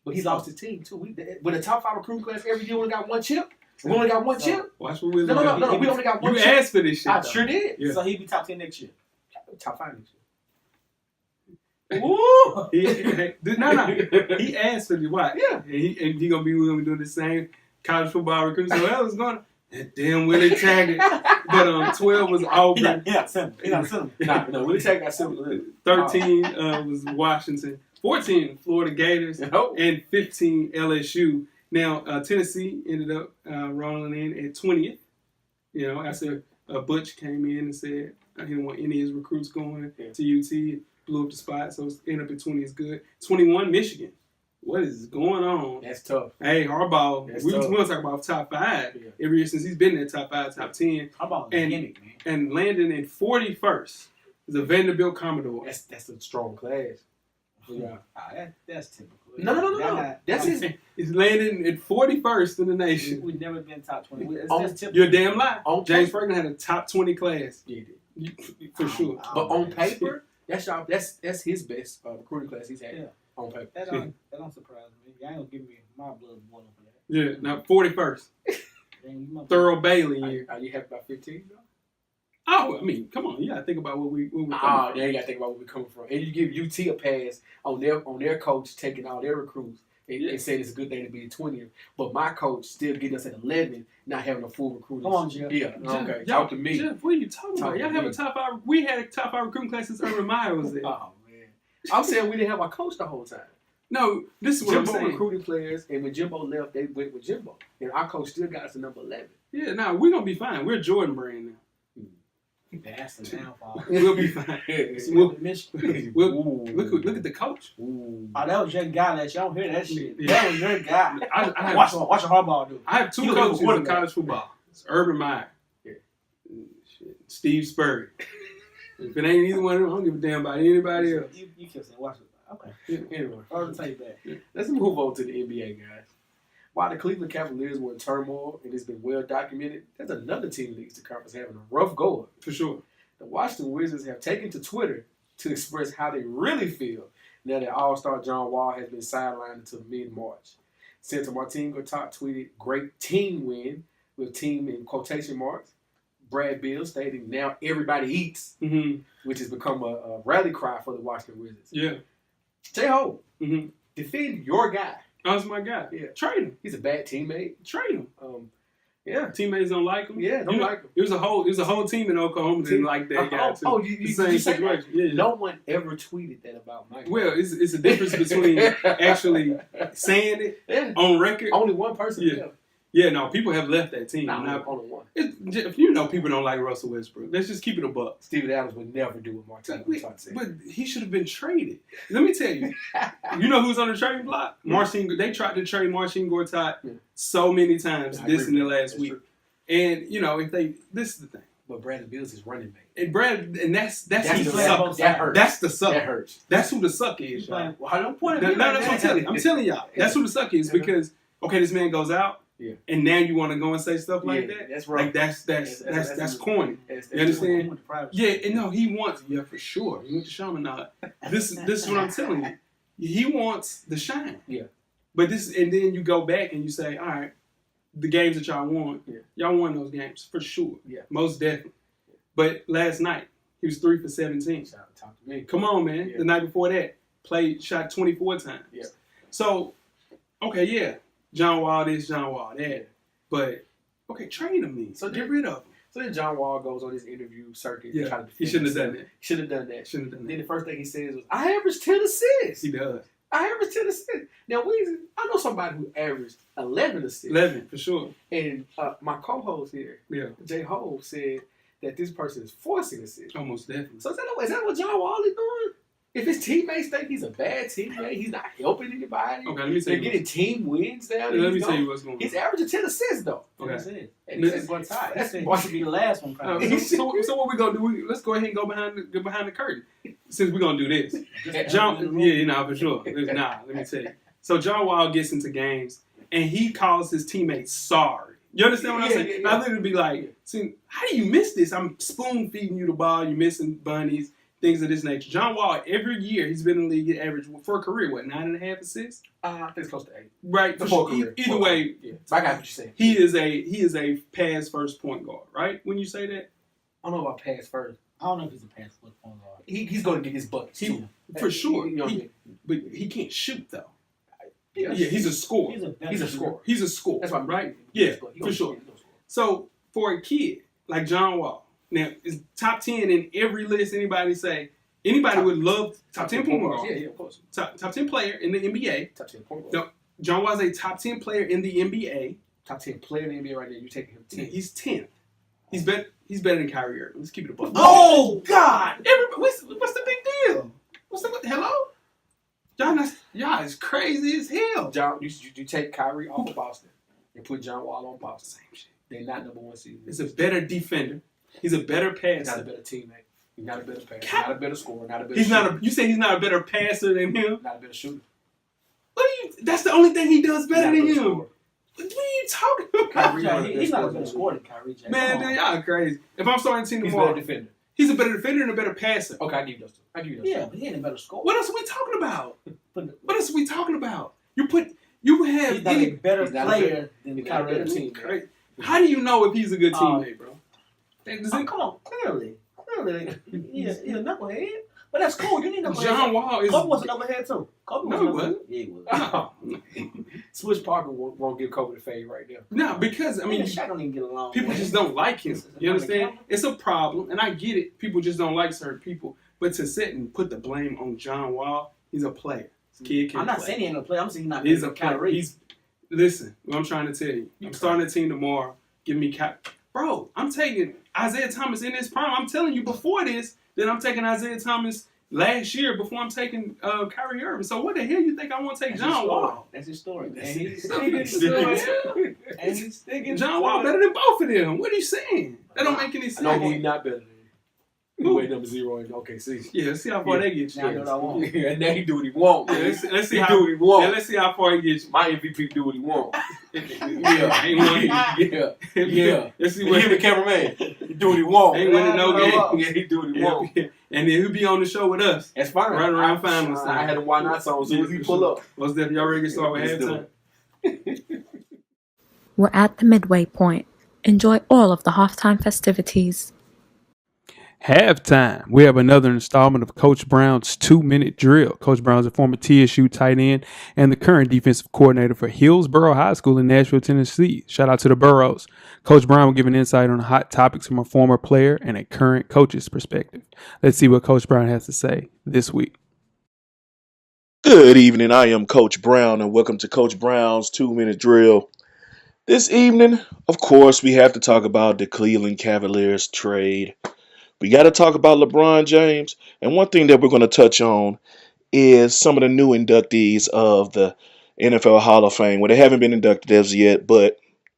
S4: But he lost his team too. With a top 5 recruiting class every year, we only got 1 chip. We only got 1 chip.
S2: Watch what we
S4: No, we only got 1
S2: You
S4: chip.
S2: asked for this shit.
S4: I
S2: though.
S4: sure did.
S2: Yeah.
S3: So he be top 10 next year.
S4: Top 5 next year.
S3: Woo!
S2: He asked for the what?
S4: Yeah.
S2: And he gonna be doing the same college football recruiting. So that was going. That damn Willie Taggart. But 12 was Auburn.
S3: He not simple.
S4: No, Willie Taggart got 7.
S2: 13 was Washington. 14 Florida Gators.
S4: No.
S2: And 15 LSU. Now Tennessee ended up rolling in at 20th. You know, after Butch came in and said he didn't want any of his recruits going to UT. Blew up the spot, so it's ended up at 20 is good. 21 Michigan. What is going on?
S4: That's tough.
S2: Hey, Harbaugh.
S4: That's
S2: We
S4: tough.
S2: want to talk about top 5 every year since he's been there, top 5, top 10.
S3: How about the gimmick, man?
S2: And landing in 41st is a Vanderbilt Commodore.
S4: That's a strong class. Yeah.
S3: That's typical.
S4: No. That's his.
S2: He's landing at 41st in the nation.
S3: We've never been top 20. It's
S4: On-
S3: just typical.
S2: You're damn lie.
S4: On
S2: James
S4: paper-
S2: Franklin had a top 20 class.
S4: Yeah, he did.
S2: For sure.
S4: But on paper, that's his best recruiting class he's had.
S3: Yeah.
S4: On paper.
S3: That don't surprise me. Y'all ain't gonna give me my blood boiling for that.
S2: Yeah, now 41st.
S3: Dang, you
S2: Thorough Bailey year.
S4: Are you happy about 15?
S2: Oh, I mean, come on. You got to think about where we're coming from.
S4: There you got to think about where we're coming from. And you give UT a pass on their coach taking all their recruits and saying it's a good thing to be 20th. But my coach still getting us at 11, not having a full recruiting.
S3: Come on, Jeff.
S4: Yeah, okay. Talk to me.
S2: Jeff, what are you talking
S4: Talk
S2: about? Y'all
S4: to
S2: have
S4: me.
S2: a top 5. We had a top 5 recruiting class since Urban Meyer was there.
S4: Oh, man. I'm saying we didn't have our coach the whole time.
S2: No, this is what
S4: Jimbo
S2: I'm saying.
S4: recruited players, and when Jimbo left, they went with Jimbo. And our coach still got us to number 11.
S2: Yeah, nah, we're going to be fine. We're Jordan brand now.
S3: That's the downfall.
S2: We'll be fine.
S3: We'll, Michigan.
S2: Look at the coach.
S3: Oh, that was your guy last year. I don't hear that shit.
S2: Yeah.
S3: That was your guy.
S2: I have,
S3: Watch what Harbaugh do.
S2: I have 2
S3: You
S2: coaches
S3: look
S2: in college football. It's Urban Meyer.
S4: Yeah.
S2: Shit. Steve Spurrier. If it ain't either one of them, I don't give a damn about anybody else.
S3: You kept saying, watch it. Okay.
S2: Yeah.
S4: Anyway,
S3: I'll take that.
S4: let's move on to the NBA, guys. While the Cleveland Cavaliers were in turmoil and it's been well documented, there's another team in the Eastern Conference having a rough go.
S2: For sure.
S4: The Washington Wizards have taken to Twitter to express how they really feel now that All-Star John Wall has been sidelined until mid-March. Senator Martin Gortat tweeted, "Great team win," with team in quotation marks. Brad Beal stating, "Now everybody eats,"
S2: Mm-hmm.
S4: which has become a rally cry for the Washington Wizards.
S2: Yeah.
S4: J-Ho,
S2: Mm-hmm.
S4: defend your guy.
S2: That's my guy.
S4: Yeah.
S2: Trade him.
S4: He's a bad teammate.
S2: Trade him.
S4: Yeah.
S2: Teammates don't like him.
S4: Yeah, don't like him.
S2: It was a whole team in Oklahoma that didn't like that guy too.
S4: You
S2: the same
S4: say that?
S2: situation. Yeah.
S4: No one ever tweeted that about Mike.
S2: Well, it's a difference between actually saying it
S4: Yeah.
S2: on record.
S4: Only one person
S2: Yeah.
S4: left.
S2: Yeah, no, people have left that team.
S4: Not only one.
S2: If you know people don't like Russell Westbrook, let's just keep it a buck.
S4: Steven Adams would never do what Martin Gortat said.
S2: But he should have been traded. Let me tell you. You know who's on the trading block? Marcin. They tried to trade Marcin Gortat so many times
S4: I
S2: this
S4: agree
S2: in the
S4: with that.
S2: last
S4: That's
S2: week.
S4: true.
S2: And this is the thing.
S4: But Brandon Beal's his running mate.
S2: And that's
S4: That's
S2: who
S4: the
S2: the
S3: suck.
S2: suck.
S4: That hurts.
S2: That's the suck.
S4: That hurts.
S2: That's who the suck is.
S3: He's
S2: y'all.
S3: playing. Well, don't point
S2: No,
S3: at me.
S2: that's what I'm telling you. I'm telling y'all. That's who the suck is because this man goes out.
S4: Yeah.
S2: And now you want to go and say stuff like that?
S4: That's right.
S2: Like that's corny.
S4: That's
S2: You understand?
S3: Private
S2: Yeah, and no, he wants for sure. He wants to show him not. This is what I'm telling you. He wants the shine.
S4: Yeah.
S2: But and then you go back and you say, all right, the games that y'all won, y'all won those games for sure.
S4: Yeah.
S2: Most definitely. But last night he was 3 for 17.
S4: Talk to me.
S2: Come on, man.
S4: Yeah.
S2: The night before that, shot 24 times.
S4: Yeah.
S2: So, okay, yeah. John Wall this, John Wall that. But, okay, trade him then.
S4: So
S2: Get rid of him.
S4: So then John Wall goes on his interview circuit.
S2: Yeah,
S4: to
S2: he shouldn't have done that.
S4: Should have done that.
S2: Shouldn't have done
S4: Then
S2: that.
S4: the first thing he says was, "I averaged 10 assists."
S2: He does.
S4: I averaged 10 assists. Now, I know somebody who averaged 11 assists.
S2: 11, for sure.
S4: And my co-host here, J. Ho, said that this person is forcing assists.
S2: Almost definitely.
S4: So is that what John Wall is doing? If his teammates think he's a bad teammate, he's not helping anybody.
S2: Okay, let me tell you.
S4: They're getting team wins down.
S2: Let me tell you what's going on.
S4: He's averaging 10 assists, though.
S2: Okay.
S3: And this is what's hot. He should be the last one.
S2: So what we gonna do? Let's go ahead and go behind the curtain. Since we're gonna do this, John. Yeah, for sure. Let me tell you. So John Wall gets into games and he calls his teammates sorry. You understand what I'm saying? I literally be like, see, how do you miss this? I'm spoon feeding you the ball. You're missing bunnies. Things of this nature. John Wall, every year he's been in the league, average for a career, 9.5 assists?
S4: I think it's close to 8.
S2: Right. Either way,
S4: I got what you're saying.
S2: He is a pass first point guard, right? When you say that,
S4: I don't know about pass first.
S3: I don't know if he's a pass first point guard.
S4: He's going to get his buckets too,
S2: for sure. But he can't shoot though.
S3: Yeah,
S2: he's a scorer.
S4: He's a scorer.
S2: He's a scorer.
S4: That's right.
S2: Yeah, for sure. So for a kid like John Wall. Now, it's top 10 in every list anybody would love top 10 point guard.
S4: Yeah, of course.
S2: Top 10 player in the NBA.
S4: Top 10 point guard.
S2: No, John Wall's a top 10 player in the NBA.
S4: Top 10 player in the NBA right now. You're taking him 10.
S2: He's 10th. He's better than Kyrie Irving. Let's keep it a buck.
S3: Oh, God!
S2: What's the big deal? Hello? Y'all is crazy as hell.
S4: John, you take Kyrie off of Boston and put John Wall on Boston. Same shit. They're not number one seed.
S2: He's a better defender. He's a better passer.
S4: He's not a better teammate. He's not a better passer. Not a better scorer. Not a better.
S2: You say he's not a better passer than him?
S4: Not a better shooter.
S2: That's the only thing he does better than him.
S4: Scorer.
S2: What are you talking about?
S3: He's not a better scorer than Kyrie.
S2: Man, y'all crazy. If I'm starting a team
S4: He's
S2: tomorrow,
S4: a better defender.
S2: He's a better defender and a better passer.
S4: Okay, I give you those two.
S3: Yeah, but he ain't a better scorer.
S2: What else are we talking about? You have
S3: he's not a better player than Kyrie.
S2: How do you know if he's a good teammate, bro?
S3: Come on, clearly, he's a knucklehead. But that's cool. You need knucklehead.
S2: John Wall is.
S3: Kobe was a knucklehead too.
S2: No, he wasn't.
S3: Yeah, he was.
S4: Swiss Parker won't give Kobe the fade right now.
S2: No, because
S3: Shaq don't even get along.
S2: People just don't like him. You understand? It's a problem, and I get it. People just don't like certain people. But to sit and put the blame on John Wall, he's a player. This kid can
S3: I'm not
S2: play.
S3: saying he ain't a player. I'm saying he's not.
S2: He's a player. Listen, what I'm trying to tell you. I'm starting a team tomorrow. Give me Bro, I'm taking Isaiah Thomas in his prime. I'm telling you before this that I'm taking Isaiah Thomas last year before I'm taking Kyrie Irving. So what the hell you think I want to take John Wall?
S3: That's his story.
S2: And he's sticking. John Wall better than both of them. What are you saying? That don't make any sense.
S4: No, he's not better than him. He weighed number 0 in OKC.
S2: Yeah, let's see how far they get you.
S3: Now I know what I want.
S4: Yeah, now he do what he want.
S2: Yeah, let's see
S4: he
S2: how
S4: do what he want.
S2: Yeah, let's see how far he gets you.
S4: My MVP do what he want.
S2: Yeah. Let's see what
S4: he the cameraman. He do what he want.
S2: Ain't winning no game.
S4: Yeah, he do what he want.
S2: And then he'll be on the show with us.
S4: That's fine.
S2: Right around finals time.
S4: I had a why not song as soon as he pull up.
S2: What's that? Y'all ready to start with halftime?
S1: We're at the midway point. Enjoy all of the halftime festivities.
S2: Halftime. We have another installment of Coach Brown's 2-minute drill. Coach Brown's a former TSU tight end and the current defensive coordinator for Hillsborough High School in Nashville, Tennessee. Shout out to the Burrows. Coach Brown will give an insight on hot topics from a former player and a current coach's perspective. Let's see what Coach Brown has to say this week.
S5: Good evening. I am Coach Brown, and welcome to Coach Brown's 2-minute drill. This evening, of course, we have to talk about the Cleveland Cavaliers trade. We got to talk about LeBron James, and one thing that we're going to touch on is some of the new inductees of the NFL Hall of Fame. Well, they haven't been inducted as yet, but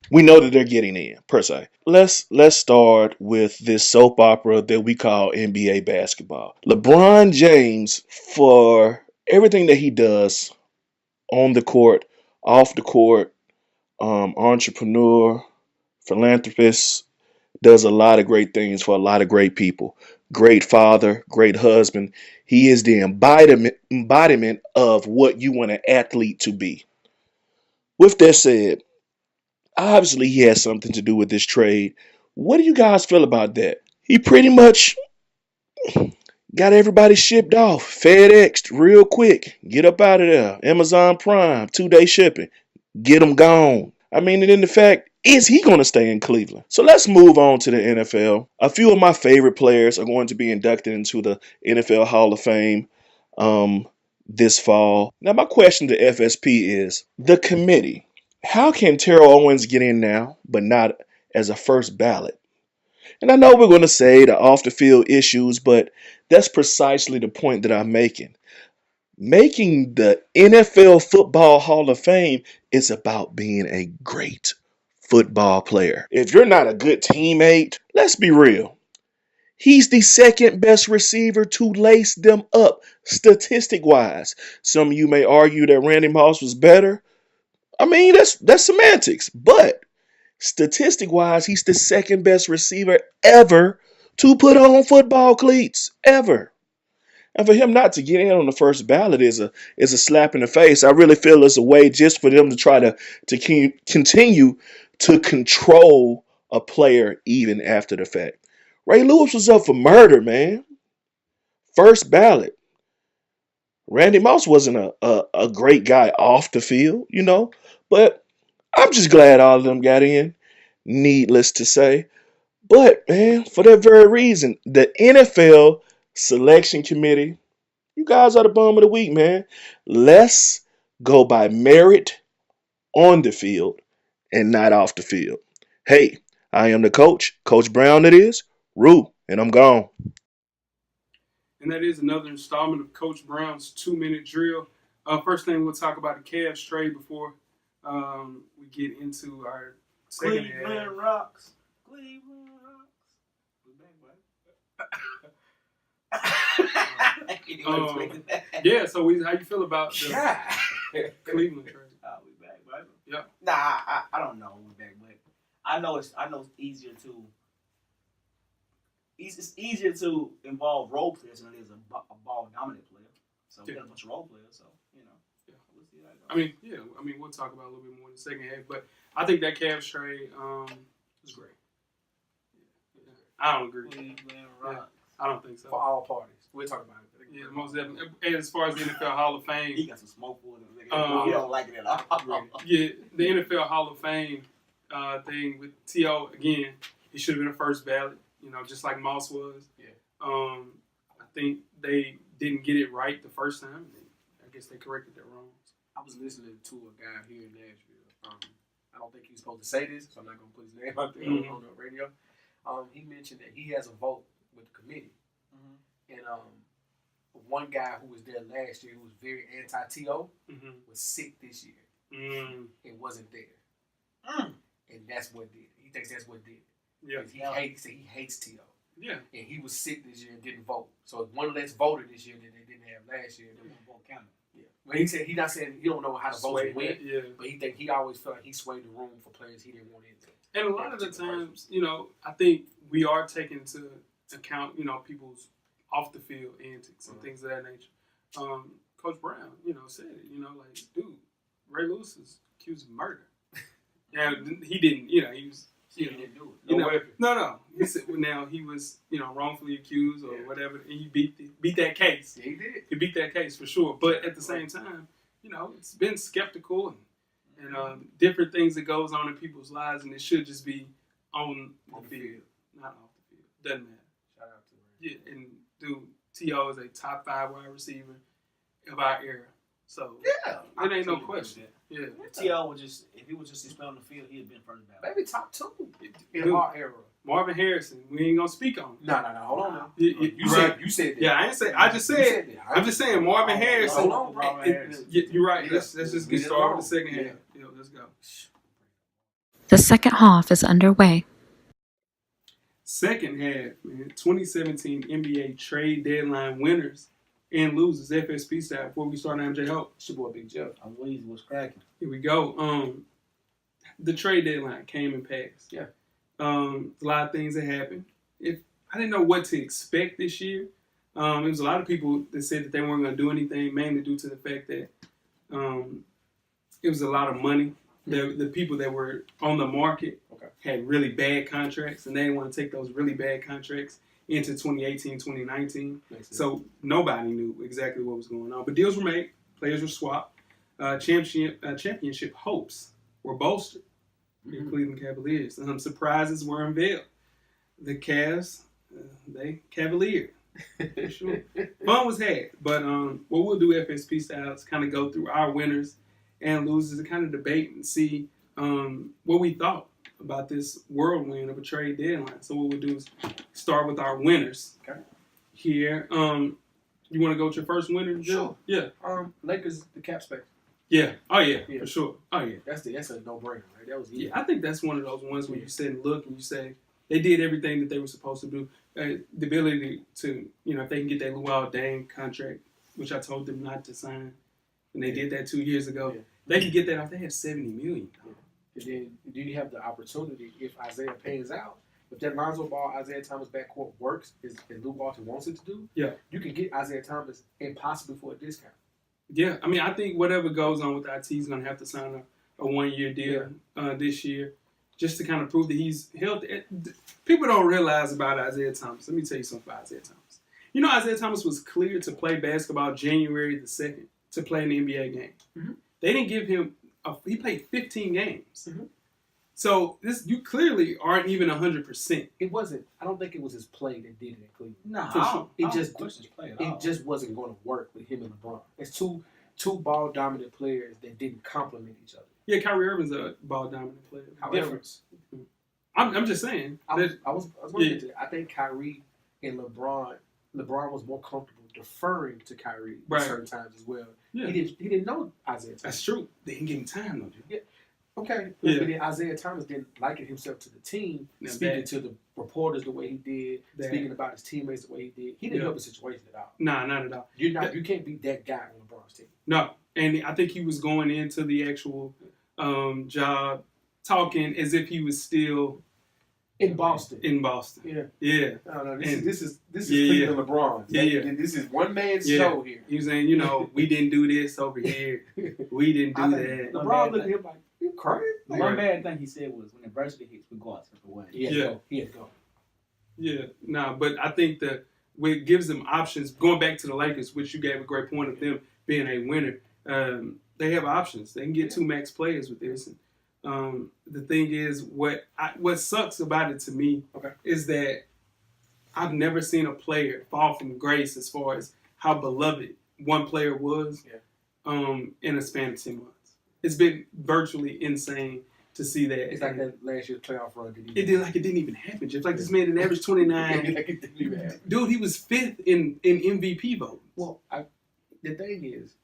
S5: we know that they're getting in, per se. Let's start with this soap opera that we call NBA basketball. LeBron James, for everything that he does on the court, off the court, entrepreneur, philanthropist, does a lot of great things for a lot of great people. Great father, great husband. He is the embodiment of what you want an athlete to be. With that said, obviously he has something to do with this trade. What do you guys feel about that? He pretty much got everybody shipped off, FedExed real quick. Get up out of there. Amazon Prime, 2-day shipping. Get them gone. I mean, and in the fact, is he going to stay in Cleveland? So let's move on to the NFL. A few of my favorite players are going to be inducted into the NFL Hall of Fame. this fall. Now, my question to FSP is the committee. How can Terrell Owens get in now, but not as a first ballot? And I know we're going to say the off the field issues, but that's precisely the point that I'm making. Making the NFL Football Hall of Fame is about being a great football player. If you're not a good teammate, let's be real. He's the second best receiver to lace them up statistic wise. Some of you may argue that Randy Moss was better. I mean, that's semantics, but statistic wise, he's the second best receiver ever to put on football cleats ever. And for him not to get in on the first ballot is a slap in the face. I really feel it's a way just for them to try to continue to control a player even after the fact. Ray Lewis was up for murder, man. First ballot. Randy Moss wasn't a great guy off the field, but I'm just glad all of them got in. Needless to say. But, man, for that very reason, the NFL selection committee, you guys are the bum of the week, man. Let's go by merit on the field and not off the field. Hey, I am the coach. Coach Brown it is. Rue, and I'm gone.
S2: And that is another installment of Coach Brown's 2-minute drill. First thing we'll talk about the Cavs trade before we get into our second half.
S3: Cleveland rocks. Cleveland rocks.
S2: Yeah, so how you feel about the Cleveland trade?
S3: We back, baby.
S2: Yeah.
S3: Nah, I don't know. We back, but I know it's easier to. It's easier to involve role players than it is a ball dominant player. So we got a bunch of role players. So we'll see how it goes.
S2: I mean, we'll talk about it a little bit more in the second half, but I think that Cavs trade was great. I don't agree. I don't think so.
S4: For all parties. We'll talk about it.
S2: Yeah, most definitely. And as far as the NFL Hall of Fame,
S3: He got some smoke for him. He don't like it at all.
S2: yeah, the NFL Hall of Fame thing with T.O., again, he should have been a first ballot, just like Moss was.
S4: Yeah.
S2: I think they didn't get it right the first time. I guess they corrected their wrongs.
S4: I was listening to a guy here in Nashville. I don't think he's supposed to say this, so I'm not going to put his name out there on the radio. He mentioned that he has a vote with the committee. And one guy who was there last year who was very anti-T.O. was sick this year and wasn't there. And that's what did it. He thinks that's what did it.
S2: Yeah.
S4: He hates T.O.
S2: Yeah.
S4: And he was sick this year and didn't vote. So one less voter this year than they didn't have last year.
S3: They won't vote counted.
S4: Yeah. But he said he not saying he don't know how to vote to win.
S2: Yeah.
S4: But he always felt like he swayed the room for players he didn't want in there.
S2: And a lot of the times, I think we are taking into account, people's off the field antics and things of that nature. Coach Brown, said it, like, dude, Ray Lewis is accused of murder. Now, he didn't, he was,
S3: He didn't do it.
S2: No. He said, now he was, wrongfully accused or whatever, and he beat that case.
S4: Yeah, he did.
S2: He beat that case for sure. But at the same time, it's been skeptical and different things that goes on in people's lives, and it should just be on the field, not off the field. Doesn't matter.
S4: Shout out to him.
S2: Yeah, and dude, T.O. is a top 5 wide receiver of our era. So it ain't no question. Yeah.
S3: T.O. if he was just expelled on the field, he'd have been first ballot.
S4: Maybe top 2 in our era.
S2: Marvin Harrison, we ain't gonna speak on.
S4: No. Hold on now.
S2: You
S4: said that.
S2: Yeah, I ain't say. I just said. I'm just saying Marvin Harrison.
S4: Hold on, bro.
S2: You're right. Let's just get started with the second half. Yeah, let's go.
S1: The second half is underway.
S2: Second half, man. 2017 NBA trade deadline winners and losers, FSP style. Before we start, I'm J Hope.
S4: It's your boy Big Jeff.
S3: I'm Weezy. What's cracking?
S2: Here we go. The trade deadline came and passed.
S4: Yeah.
S2: A lot of things that happened. I didn't know what to expect this year. There was a lot of people that said that they weren't going to do anything, mainly due to the fact that it was a lot of money. The people that were on the market had really bad contracts, and they didn't want to take those really bad contracts into 2018, 2019. So nobody knew exactly what was going on. But deals were made. Players were swapped. Championship hopes were bolstered. The Cleveland Cavaliers. Surprises were unveiled. The Cavs, they cavaliered. For sure. Fun was had. But what we'll do FSP style is kind of go through our winners and losers and kind of debate and see what we thought about this whirlwind of a trade deadline. So what we'll do is start with our winners.
S4: Okay.
S2: Here. You want to go with your first winner, Joe?
S4: Sure.
S2: Yeah.
S4: Lakers, the cap space.
S2: Yeah. Oh, yeah.
S4: Yeah.
S2: For sure. Oh, yeah.
S4: That's a no-brainer, right? That was easy.
S2: Yeah, I think that's one of those ones where you sit and look and you say they did everything that they were supposed to do. The ability to, if they can get that Luol Deng contract, which I told them not to sign, and they did that 2 years ago, they could get that off. They had $70 million.
S4: And then do you have the opportunity if Isaiah pans out? If that Lonzo Ball, Isaiah Thomas backcourt works as Luke Walton wants it to do, you can get Isaiah Thomas and possibly for a discount.
S2: Yeah, I mean, I think whatever goes on with IT, he's going to have to sign a one-year deal this year just to kind of prove that he's healthy. People don't realize about Isaiah Thomas. Let me tell you something about Isaiah Thomas. Isaiah Thomas was cleared to play basketball January the 2nd to play in the NBA game. Mm-hmm. They didn't give him he played 15 games. Mm-hmm. So you clearly aren't even 100%.
S4: It wasn't. I don't think it was his play that did it in Cleveland.
S3: No,
S4: sure.
S3: It
S4: just wasn't going to work with him and LeBron. It's two ball dominant players that didn't complement each other.
S2: Yeah, Kyrie Irving's a ball dominant player.
S4: However,
S2: I'm just saying.
S4: I was going to get to that. I think Kyrie and LeBron was more comfortable deferring to Kyrie at certain times as well. Yeah. He didn't know Isaiah Thomas.
S2: That's true. They didn't give him time, though, dude.
S4: Yeah. Okay, but then Isaiah Thomas didn't liken himself to the team, speaking to the reporters the way he did, speaking about his teammates the way he did. He didn't help the situation at all.
S2: Nah, not at all.
S4: You can't be that guy on LeBron's team.
S2: No, and I think he was going into the actual job talking as if he was still
S4: in Boston.
S2: Yeah.
S4: No, this is Cleveland LeBron. This is one man's show here.
S2: He was saying, we didn't do this over here. We didn't do that.
S4: LeBron looked at him like, you crazy?
S3: One bad thing he said was when adversity hits, we go out separate ways.
S4: He had to go.
S2: Yeah, but I think that what gives them options, going back to the Lakers, which you gave a great point of them being a winner, they have options. They can get two max players with this. And, the thing is, what sucks about it to me is that I've never seen a player fall from grace as far as how beloved one player was in a span of 10 months. It's been virtually insane to see that.
S4: It's like that last year's playoff run.
S2: It didn't even happen, Jeff. Like this man didn't average 29.
S4: Like it didn't even happen.
S2: Dude, he was 5th in MVP vote.
S4: Well, the thing is,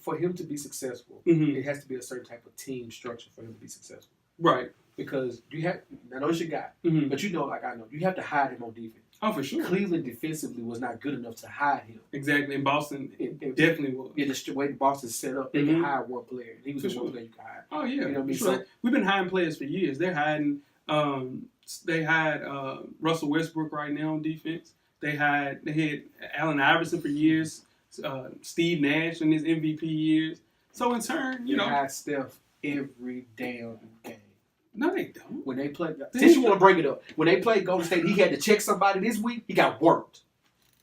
S4: for him to be successful, it has to be a certain type of team structure for him to be successful.
S2: Right.
S4: Because I know it's your guy, but like I know, you have to hide him on defense.
S2: Oh, for sure.
S4: Cleveland defensively was not good enough to hide him.
S2: Exactly. And Boston definitely was.
S4: Yeah, the way Boston's set up, they can hide one player. He was the one player you can hide.
S2: Oh, yeah.
S4: You know what I mean?
S2: So, we've been hiding players for years. They're hiding. They hide Russell Westbrook right now on defense. They had Allen Iverson for years. Steve Nash in his MVP years. So in turn,
S4: they hide Steph every damn game.
S2: No, they don't.
S4: When they play, since you want to bring it up, when they played Golden State, he had to check somebody this week. He got worked.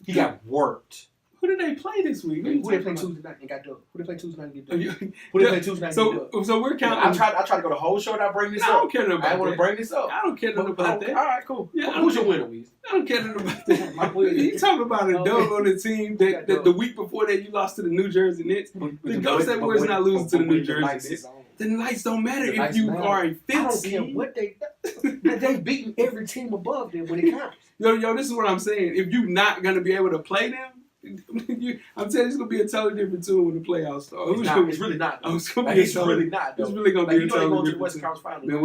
S2: Who did they play this week?
S4: Who they play Tuesday night and got done? Who they play Tuesday night and get done? Who they play Tuesday night and get done?
S2: So we're counting.
S4: I try to go the whole show and I bring this up.
S2: I don't care about that.
S4: I want to bring this up.
S2: I don't care about that.
S4: All right, cool.
S2: Yeah,
S4: who's your winner, Weezy?
S2: I don't care about that. You talking about a dog on the team that the week before that you lost to the New Jersey Nets. The Golden State Warriors not losing to the New Jersey Nets. The lights don't matter if you are a 5th seed.
S4: I don't care what they beating every team above them when it counts.
S2: Yo, this is what I'm saying. If you're not gonna be able to play them, I'm telling you, it's gonna be a totally different tune when the playoffs start.
S4: It's really not.
S2: It's really gonna be a totally different
S4: West Conference Finals.
S2: Man,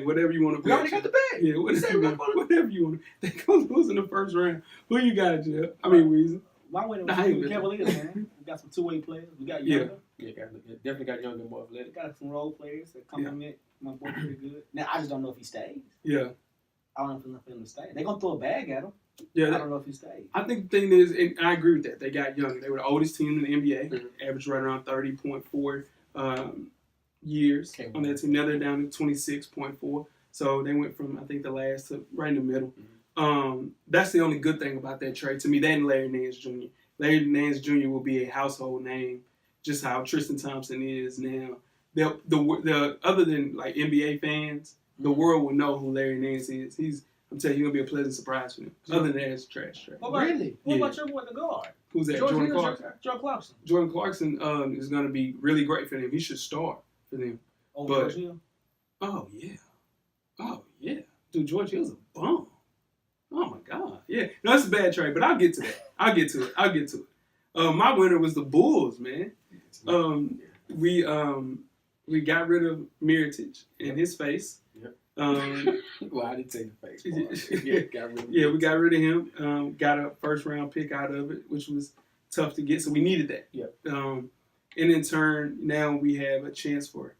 S2: whatever you want to.
S4: We already got the bag.
S2: Yeah, whatever you want. They gonna lose in the first round. Who you got, Jeff? I mean, Weezy.
S3: My winner was the Cavaliers, man. We got some two-way players. We got younger.
S4: Yeah, definitely got younger, more athletic.
S3: Got some role players that complement my boy pretty good. Now, I just don't know if he stays.
S2: Yeah.
S3: I don't know if enough for him to stay. They're going to throw a bag at him.
S2: Yeah,
S3: I don't know if he stays.
S2: I think the thing is, and I agree with that, they got younger. They were the oldest team in the NBA, averaged right around 30.4 years on that team. Now they're down to 26.4. So they went from, I think, the last to right in the middle. That's the only good thing about that trade to me. That and Larry Nance Jr. Larry Nance Jr. will be a household name, just how Tristan Thompson is now. The other than like NBA fans, the world will know who Larry Nance is. He's I'm telling you, he's gonna be a pleasant surprise for them. Other than that, it's trash.
S3: What about,
S4: Really?
S3: What
S2: Yeah.
S3: about your boy, the guard?
S2: Who's that?
S3: Jordan
S2: Jordan Clarkson. Jordan Clarkson is gonna be really great for them. He should start for them.
S3: Oh,
S2: But-
S3: George Hill?
S2: Oh yeah. Dude, George Hill's a bum. Oh my God. Yeah. No, it's a bad trade, but I'll get to that. I'll get to it. My winner was the Bulls, man. We got rid of Mirotic and his face.
S4: Yep.
S2: Well,
S4: I didn't say the face part.
S2: We got rid of him. Got a first round pick out of it, which was tough to get, so we needed that.
S4: Yep.
S2: And in turn, now we have a chance for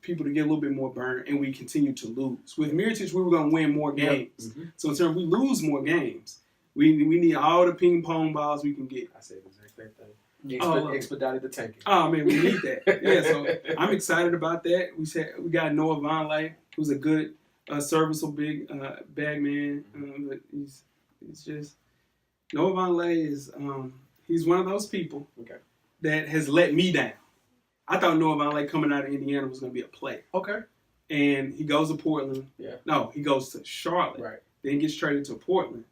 S2: people to get a little bit more burn, and we continue to lose. With Mirotic, we were going to win more games.
S4: Mm-hmm.
S2: So in turn, we lose more games. We need all the ping pong balls we can get.
S4: I said the exact same thing. Expedited the tanking.
S2: Oh man, we need that. Yeah, so I'm excited about that. We got Noah Vonleh, who's a good, serviceable big bag man. But he's just Noah Vonleh is he's one of those people that has let me down. I thought Noah Vonleh coming out of Indiana was going to be a player.
S4: Okay.
S2: And he goes to Portland.
S4: Yeah.
S2: No, he goes to Charlotte.
S4: Right.
S2: Then gets traded to Portland.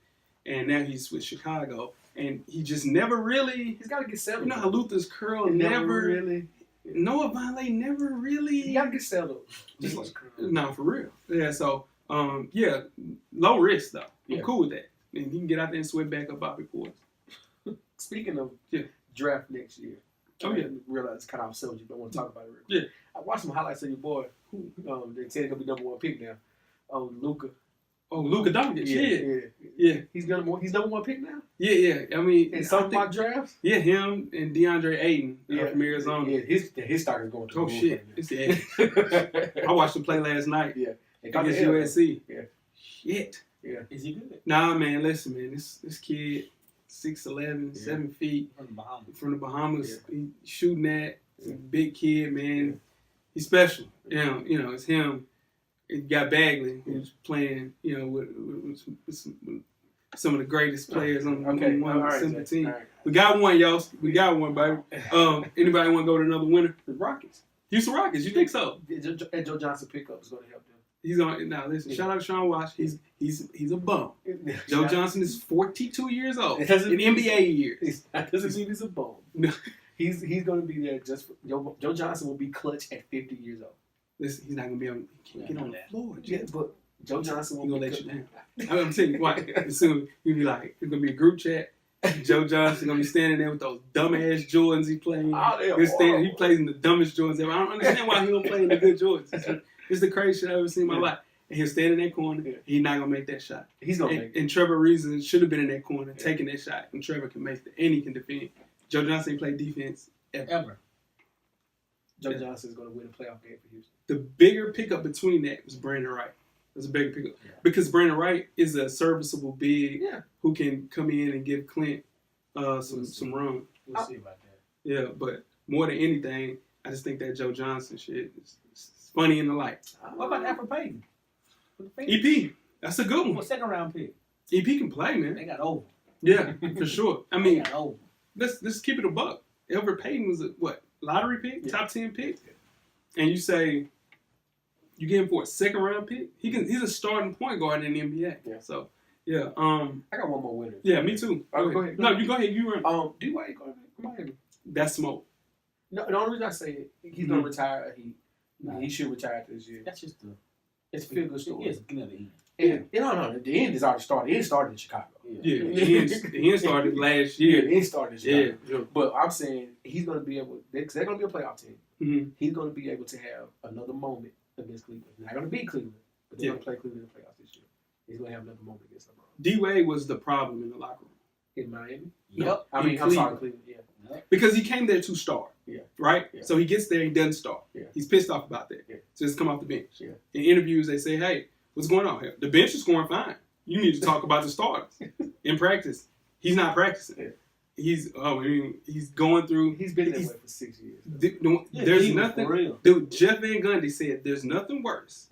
S2: And now he's with Chicago. And he just never really...
S4: He's got to get settled.
S2: You know how Luther's curl
S4: never really...
S2: Noah Vonleh never really...
S4: He got to get settled.
S2: Just like, no, for real. Yeah, so, low risk, though. I'm cool with that. And he can get out there and sweat back up Bobby Portis.
S4: Speaking of draft next year.
S2: Oh, yeah.
S4: I realize it's kind of off subject, but I want to talk about it real quick. I watched some highlights of your boy, who they said he's going to be #1 pick now. Luka.
S2: Oh, Luka Doncic, yeah.
S4: He's #1 pick now?
S2: Yeah. I mean,
S4: in some mock drafts?
S2: Yeah, him and DeAndre Ayton from Arizona.
S4: Yeah, his stock is going to
S2: oh, shit. I watched him play last night against USC.
S4: Yeah.
S2: Shit.
S4: Yeah.
S3: Is he good?
S2: Nah, man, listen, man. This kid, 6'11", 7 feet. From the Bahamas. He shooting that. He's a big kid, man. He's special. You know, it's him. He got Bagley, who's playing, with some of the greatest players on one simple team. Right. We got one, y'all. We got one, baby. Anybody want to go to another winner?
S4: The Rockets.
S2: Houston Rockets. You think so?
S4: And Joe Johnson pickup is going to help them.
S2: He's on now. Listen, shout out to Sean Walsh. He's a bum. Joe Johnson is 42 years old in NBA years.
S4: That doesn't mean he's a bum.
S2: No.
S4: He's going to be there just for Joe Johnson will be clutch at 50 years old.
S2: Listen, he's not going to be able. He can't get on that floor.
S4: Yeah, but Joe Johnson will
S2: let you down. I'm telling you what. As soon you'll be like, it's going to be a group chat. Joe Johnson going to be standing there with those dumbass Jordans he playing. He plays in the dumbest Jordans ever. I don't understand why he don't play in the good Jordans. It's the craziest shit I've ever seen in my life. And he'll stand in that corner. He's not going to make that shot.
S4: He's going to make it.
S2: And Trevor Reason should have been in that corner taking that shot. And Trevor can make it. And he can defend. Joe Johnson ain't played defense ever.
S4: Joe Johnson is going to win a playoff game for Houston.
S2: The bigger pickup between that was Brandon Wright. That's a bigger pickup. Yeah. Because Brandon Wright is a serviceable big who can come in and give Clint some run.
S3: We'll see about that.
S2: Yeah, but more than anything, I just think that Joe Johnson shit is funny in the light.
S3: What about Alfred Payton?
S2: EP. That's a good one.
S3: Well, second round pick.
S2: EP can play, man.
S3: They got over.
S2: Yeah, for sure. I mean,
S3: got over.
S2: Let's keep it a buck. Alfred Payton was a lottery pick, top 10 pick, and you say you get him for a second round pick. He's a starting point guard in the NBA. Yeah. So yeah.
S4: I got one more winner.
S2: Yeah, me too.
S4: Go ahead.
S2: No, you go ahead. You run.
S4: D-Wade going to Miami.
S2: That's smoke.
S4: No, the only reason I say it, he's going to retire. He should retire this year.
S3: That's just
S4: it's a feel good story.
S3: It's the end.
S4: No, the end is already started. The end started in Chicago.
S2: Yeah, the end started last year.
S4: The end started in Chicago.
S2: Yeah.
S4: But I'm saying he's going to be able, because they're going to be a playoff team.
S2: Mm-hmm.
S4: He's going to be able to have another moment against Cleveland. Not going to beat Cleveland, but they're going to play Cleveland in the playoffs this year. He's going to have another moment against LeBron.
S2: D-Wade was the problem in the locker room.
S4: In Miami?
S2: Yep.
S4: I'm sorry, Cleveland. Yeah.
S2: Because he came there to start.
S4: Yeah.
S2: Right?
S4: Yeah.
S2: So he gets there, he doesn't start.
S4: Yeah.
S2: He's pissed off about that.
S4: Yeah.
S2: So he's come off the bench.
S4: Yeah.
S2: In interviews, they say, hey, what's going on here? The bench is scoring fine. You need to talk about the starters. In practice, he's not practicing.
S4: Yeah.
S2: He's going through.
S4: He's been that way for 6 years.
S2: There's nothing. Dude, Jeff Van Gundy said there's nothing worse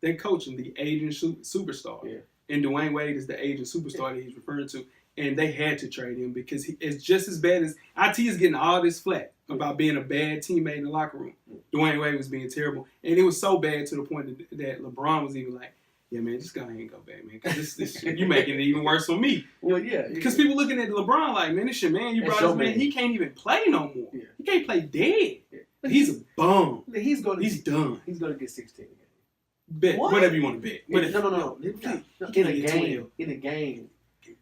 S2: than coaching the aging superstar.
S4: Yeah.
S2: And Dwayne Wade is the aging superstar that he's referring to. And they had to trade him because it's just as bad as IT is getting all this flack about being a bad teammate in the locker room. Dwayne Wade was being terrible. And it was so bad to the point that LeBron was even like, yeah, man, just go ahead and go back, man. Because this shit, you making it even worse for me.
S4: Well, yeah.
S2: Because people looking at LeBron like, man, this shit, man, you
S4: That's
S2: brought this
S4: your
S2: man,
S4: man.
S2: he can't even play no more.
S4: Yeah.
S2: He can't play dead.
S4: Yeah.
S2: He's a bum.
S4: He's
S2: He's done.
S4: He's gonna get 16 again.
S2: Bet.
S3: What?
S2: Whatever you want to bet.
S4: No.
S2: He
S4: In
S2: can't
S4: a
S2: get
S4: game.
S2: 12.
S4: In a game.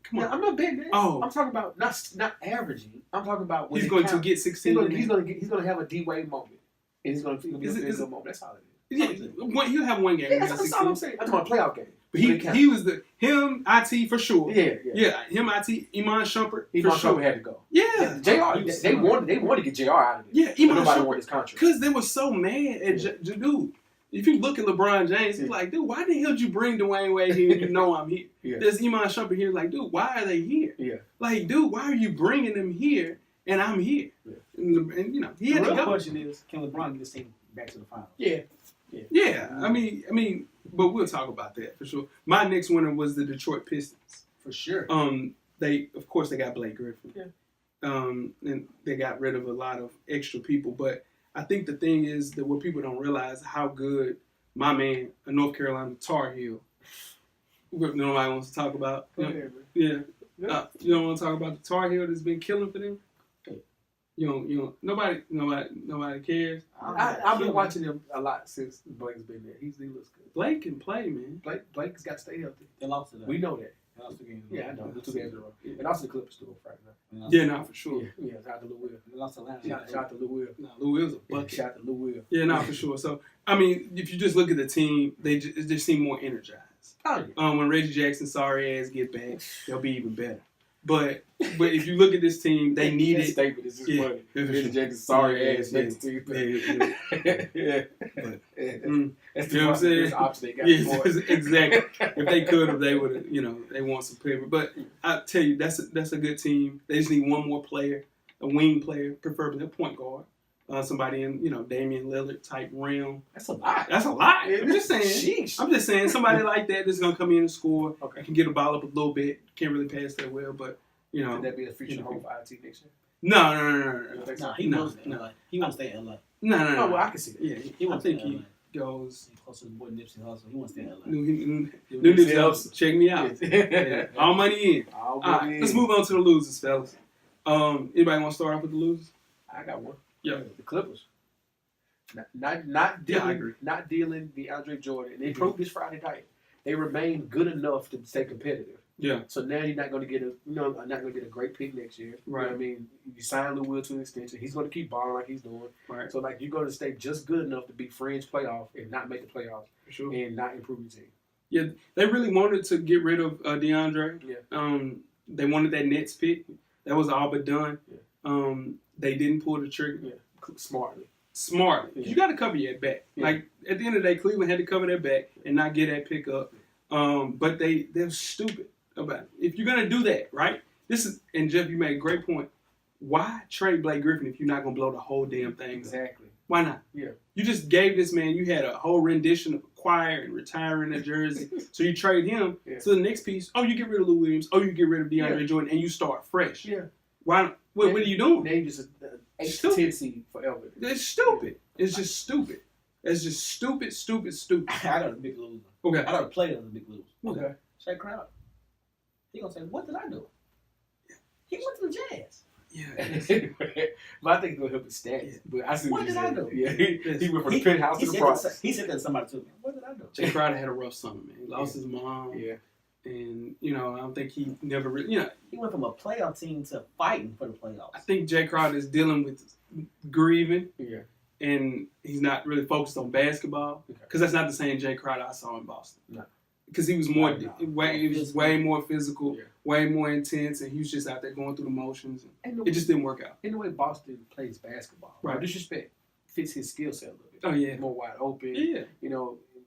S2: Come on.
S4: No, I'm not betting, man.
S2: Oh.
S4: I'm talking about not averaging. I'm talking about when
S2: He's
S4: it
S2: going to
S4: counts.
S2: get 16.
S4: He's gonna have a D-Wade moment, and he's gonna be a physical moment. That's all it is.
S2: Yeah, he'll have one game.
S4: Yeah,
S2: when
S4: that's
S2: he's
S4: all I'm
S2: 16.
S4: saying. I'm talking about playoff game.
S2: But
S4: When it counts.
S2: he was him, IT for sure.
S4: Yeah.
S2: Him, IT, Iman Shumpert
S4: Iman
S2: for sure.
S4: Shumpert had to go.
S2: Yeah.
S4: JR, they wanted to get JR out of there.
S2: Yeah,
S4: But
S2: Iman
S4: nobody
S2: Shumpert.
S4: wanted his contract.
S2: Because they were so mad at dude. If you look at LeBron James, he's like, dude, why the hell did you bring Dwayne Wade here and you know I'm here?
S4: Yeah.
S2: There's Iman Shumpert here. Like, dude, why are they here?
S4: Yeah.
S2: Like, dude, why are you bringing them here and I'm here?
S4: Yeah.
S2: And you know, he
S3: The
S2: had to
S3: real
S2: go.
S3: question is, can LeBron get this team back to the finals?
S4: Yeah.
S2: Yeah, I mean, but we'll talk about that for sure. My next winner was the Detroit Pistons.
S4: For sure.
S2: They got Blake Griffin.
S4: Yeah.
S2: And they got rid of a lot of extra people. But I think the thing is that what people don't realize how good my man, a North Carolina Tar Heel, nobody wants to talk about. Yeah. You don't want to talk about the Tar Heel that's been killing for them. You don't. Nobody cares.
S4: I've been watching him a lot since Blake's been there. He looks good.
S2: Blake can play, man.
S4: Blake's got to stay healthy.
S3: They lost to them.
S4: We know that.
S3: They lost the game.
S4: Yeah, I know. The 2 games in a row.
S2: Yeah.
S4: And also the Clippers still right now.
S2: Yeah, no, for sure.
S4: Yeah, shout out to Lou Will.
S3: They lost to Atlanta.
S4: Shout out to Lou Will.
S2: No, Lou Will's a
S4: Yeah,
S2: bucket.
S4: shout out to Lou Will.
S2: Yeah, no, for sure. So, I mean, if you just look at the team, they just seem more energized.
S4: Oh, yeah.
S2: When Reggie Jackson's sorry ass get back, they'll be even better. But if you look at this team, they need
S4: That
S2: it.
S4: statement is just
S2: Yeah.
S4: funny.
S2: Yeah, for
S4: Reggie
S2: sure.
S4: Jackson's sorry
S2: Yeah,
S4: ass
S2: yeah,
S4: makes the team
S2: Yeah,
S4: better. Yeah. That's
S2: You know what I'm saying?
S4: That's the option they got
S2: Yeah,
S4: for it.
S2: exactly. If they could have, they would have. You know, they want some paper. But I tell you, that's a good team. They just need one more player, a wing player, preferably a point guard, somebody in Damian Lillard type realm.
S4: That's a lot.
S2: That's a lot.
S4: Yeah,
S2: I'm just saying.
S4: sheesh.
S2: I'm just saying somebody like that that's gonna come in and score.
S4: Okay.
S2: Can get the ball up a little bit. Can't really pass that well, but
S4: Could that be a future home for IT next year?
S2: No.
S3: No, he wants to stay in LA. He wants to stay in LA.
S2: No.
S4: Oh, well, I can see that.
S2: Yeah,
S3: He
S2: I
S3: wants to
S2: think
S3: stay in
S2: he goes.
S3: LA. He's close to the boy Nipsey Hussle. He wants to stay in LA.
S2: New Nipsey Hussle, check me out. Yeah. All money in.
S4: All
S2: All right, let's move on to the losers, fellas. Anybody want to start off with the losers?
S4: I got one.
S2: Yeah.
S4: The Clippers. Not
S2: Yeah, I
S4: dealing,
S2: agree.
S4: not dealing DeAndre Jordan. They proved this Friday night. They remain good enough to stay competitive.
S2: Yeah.
S4: So now you're not going to get a great pick next year. You know
S2: Right.
S4: what I mean, you sign Lou Will to an extension. He's going to keep balling like he's doing.
S2: Right.
S4: So like you're going to stay just good enough to be fringe playoff and not make the playoffs
S2: For sure.
S4: and not improve your team.
S2: Yeah, they really wanted to get rid of DeAndre.
S4: Yeah.
S2: They wanted that Nets pick. That was all but done.
S4: Yeah.
S2: They didn't pull the trigger.
S4: Yeah. Smartly.
S2: Smartly.
S4: Yeah.
S2: You got to cover your back.
S4: Yeah.
S2: Like, at the end of the day, Cleveland had to cover their back and not get that pick up. But they're stupid about it. If you're going to do that, right? And Jeff, you made a great point. Why trade Blake Griffin if you're not going to blow the whole damn thing up?
S4: Exactly.
S2: Why not?
S4: Yeah.
S2: You just gave this man, you had a whole rendition of acquire and retiring a jersey. So you trade him.
S4: Yeah.
S2: So the next piece, you get rid of Lou Williams. You get rid of DeAndre
S4: Yeah.
S2: Jordan, and you start fresh.
S4: Yeah.
S2: Why not? What are you doing?
S4: They just 8 to
S2: Stupid.
S4: 10 seed forever.
S2: It's stupid. It's just stupid. It's just stupid.
S3: I got a big loser.
S2: Okay.
S3: I got a player that's a big loser.
S2: Okay.
S3: Shaq Crowder. He gonna say, "What did I do?" He went to the Jazz.
S2: Yeah.
S4: But I think it's gonna help his stats.
S2: Yeah.
S4: But I see
S3: What
S4: what
S3: did
S4: you're
S3: I
S4: saying.
S3: do?
S4: Yeah, he went from the
S3: He
S4: penthouse to the price.
S3: He said that to somebody too. What did I do?
S2: Jay Crowder had a rough summer, man. He lost his mom.
S4: Yeah,
S2: And, I don't think he never really,
S3: He went from a playoff team to fighting for the playoffs.
S2: I think Jay Crowder is dealing with grieving.
S4: yeah.
S2: And he's not really focused on basketball
S4: Okay.
S2: because that's not the same Jay Crowder I saw in Boston.
S4: No.
S2: Because he was he was way more physical,
S4: Yeah.
S2: way more intense, and he was just out there going through the motions.
S4: And the,
S2: It just didn't work out.
S4: in the way Boston plays basketball,
S2: Right.
S4: no disrespect, fits his skill set a little bit.
S2: Oh, yeah.
S4: More wide open.
S2: Yeah.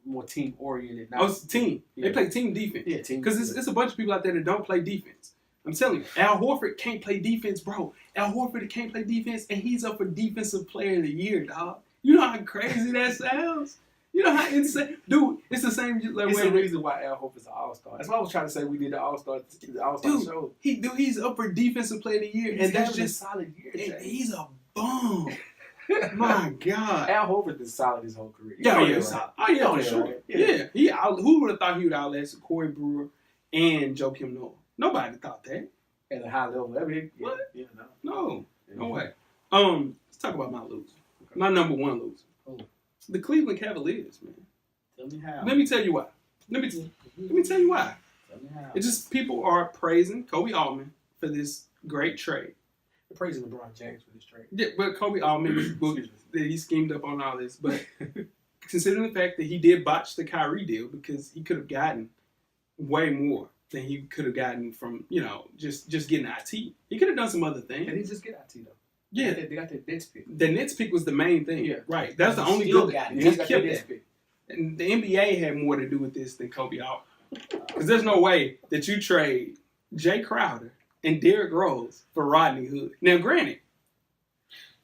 S4: More team oriented.
S2: It's a team.
S4: Yeah.
S2: They play team defense.
S4: Yeah, team.
S2: Because it's a bunch of people out there that don't play defense. I'm telling you, Al Horford can't play defense, bro. Al Horford can't play defense, and he's up for Defensive Player of the Year, dog. You know how crazy that sounds? You know how insane? Dude, it's the same. Like,
S4: It's the reason why Al Horford's an all-star. That's why I was trying to say we did the all-star
S2: Dude,
S4: show.
S2: he's up for Defensive Player of the Year, and that's
S4: having a
S2: just
S4: solid year.
S2: and
S4: Jay.
S2: he's a bum. My God.
S4: Al Horford's been solid his whole career.
S2: Yeah, solid. Oh, yeah, for
S4: Yeah,
S2: sure.
S4: right.
S2: Yeah. Who would have thought he would outlast Corey Brewer and Joakim Noah? Nobody thought that.
S4: At a high level.
S2: What?
S4: Yeah, no.
S2: No way. Let's talk about my loser. Okay. My number one loser.
S4: Oh.
S2: The Cleveland Cavaliers, man.
S3: Tell me how.
S2: Let me tell you why. Let me tell you why.
S3: Tell me how.
S2: It's just people are praising Kobe Altman for this great trade.
S4: They're praising LeBron James for this trade.
S2: Yeah, but Kobe Altman, he schemed up on all this. But considering the fact that he did botch the Kyrie deal because he could have gotten way more than he could have gotten from, just getting IT. He could have done some other things.
S4: And he just get IT, though.
S2: Yeah.
S4: They got that Nets pick.
S2: The Nets pick was the main thing.
S4: Yeah.
S2: Right. That's the only
S3: Still
S2: good
S3: got
S2: thing.
S3: it.
S2: He
S4: He got
S2: kept
S4: that Nets
S2: that.
S4: pick.
S2: And the NBA had more to do with this than Kobe Altman. Because there's no way that you trade Jay Crowder and Derrick Rose for Rodney Hood. Now, granted,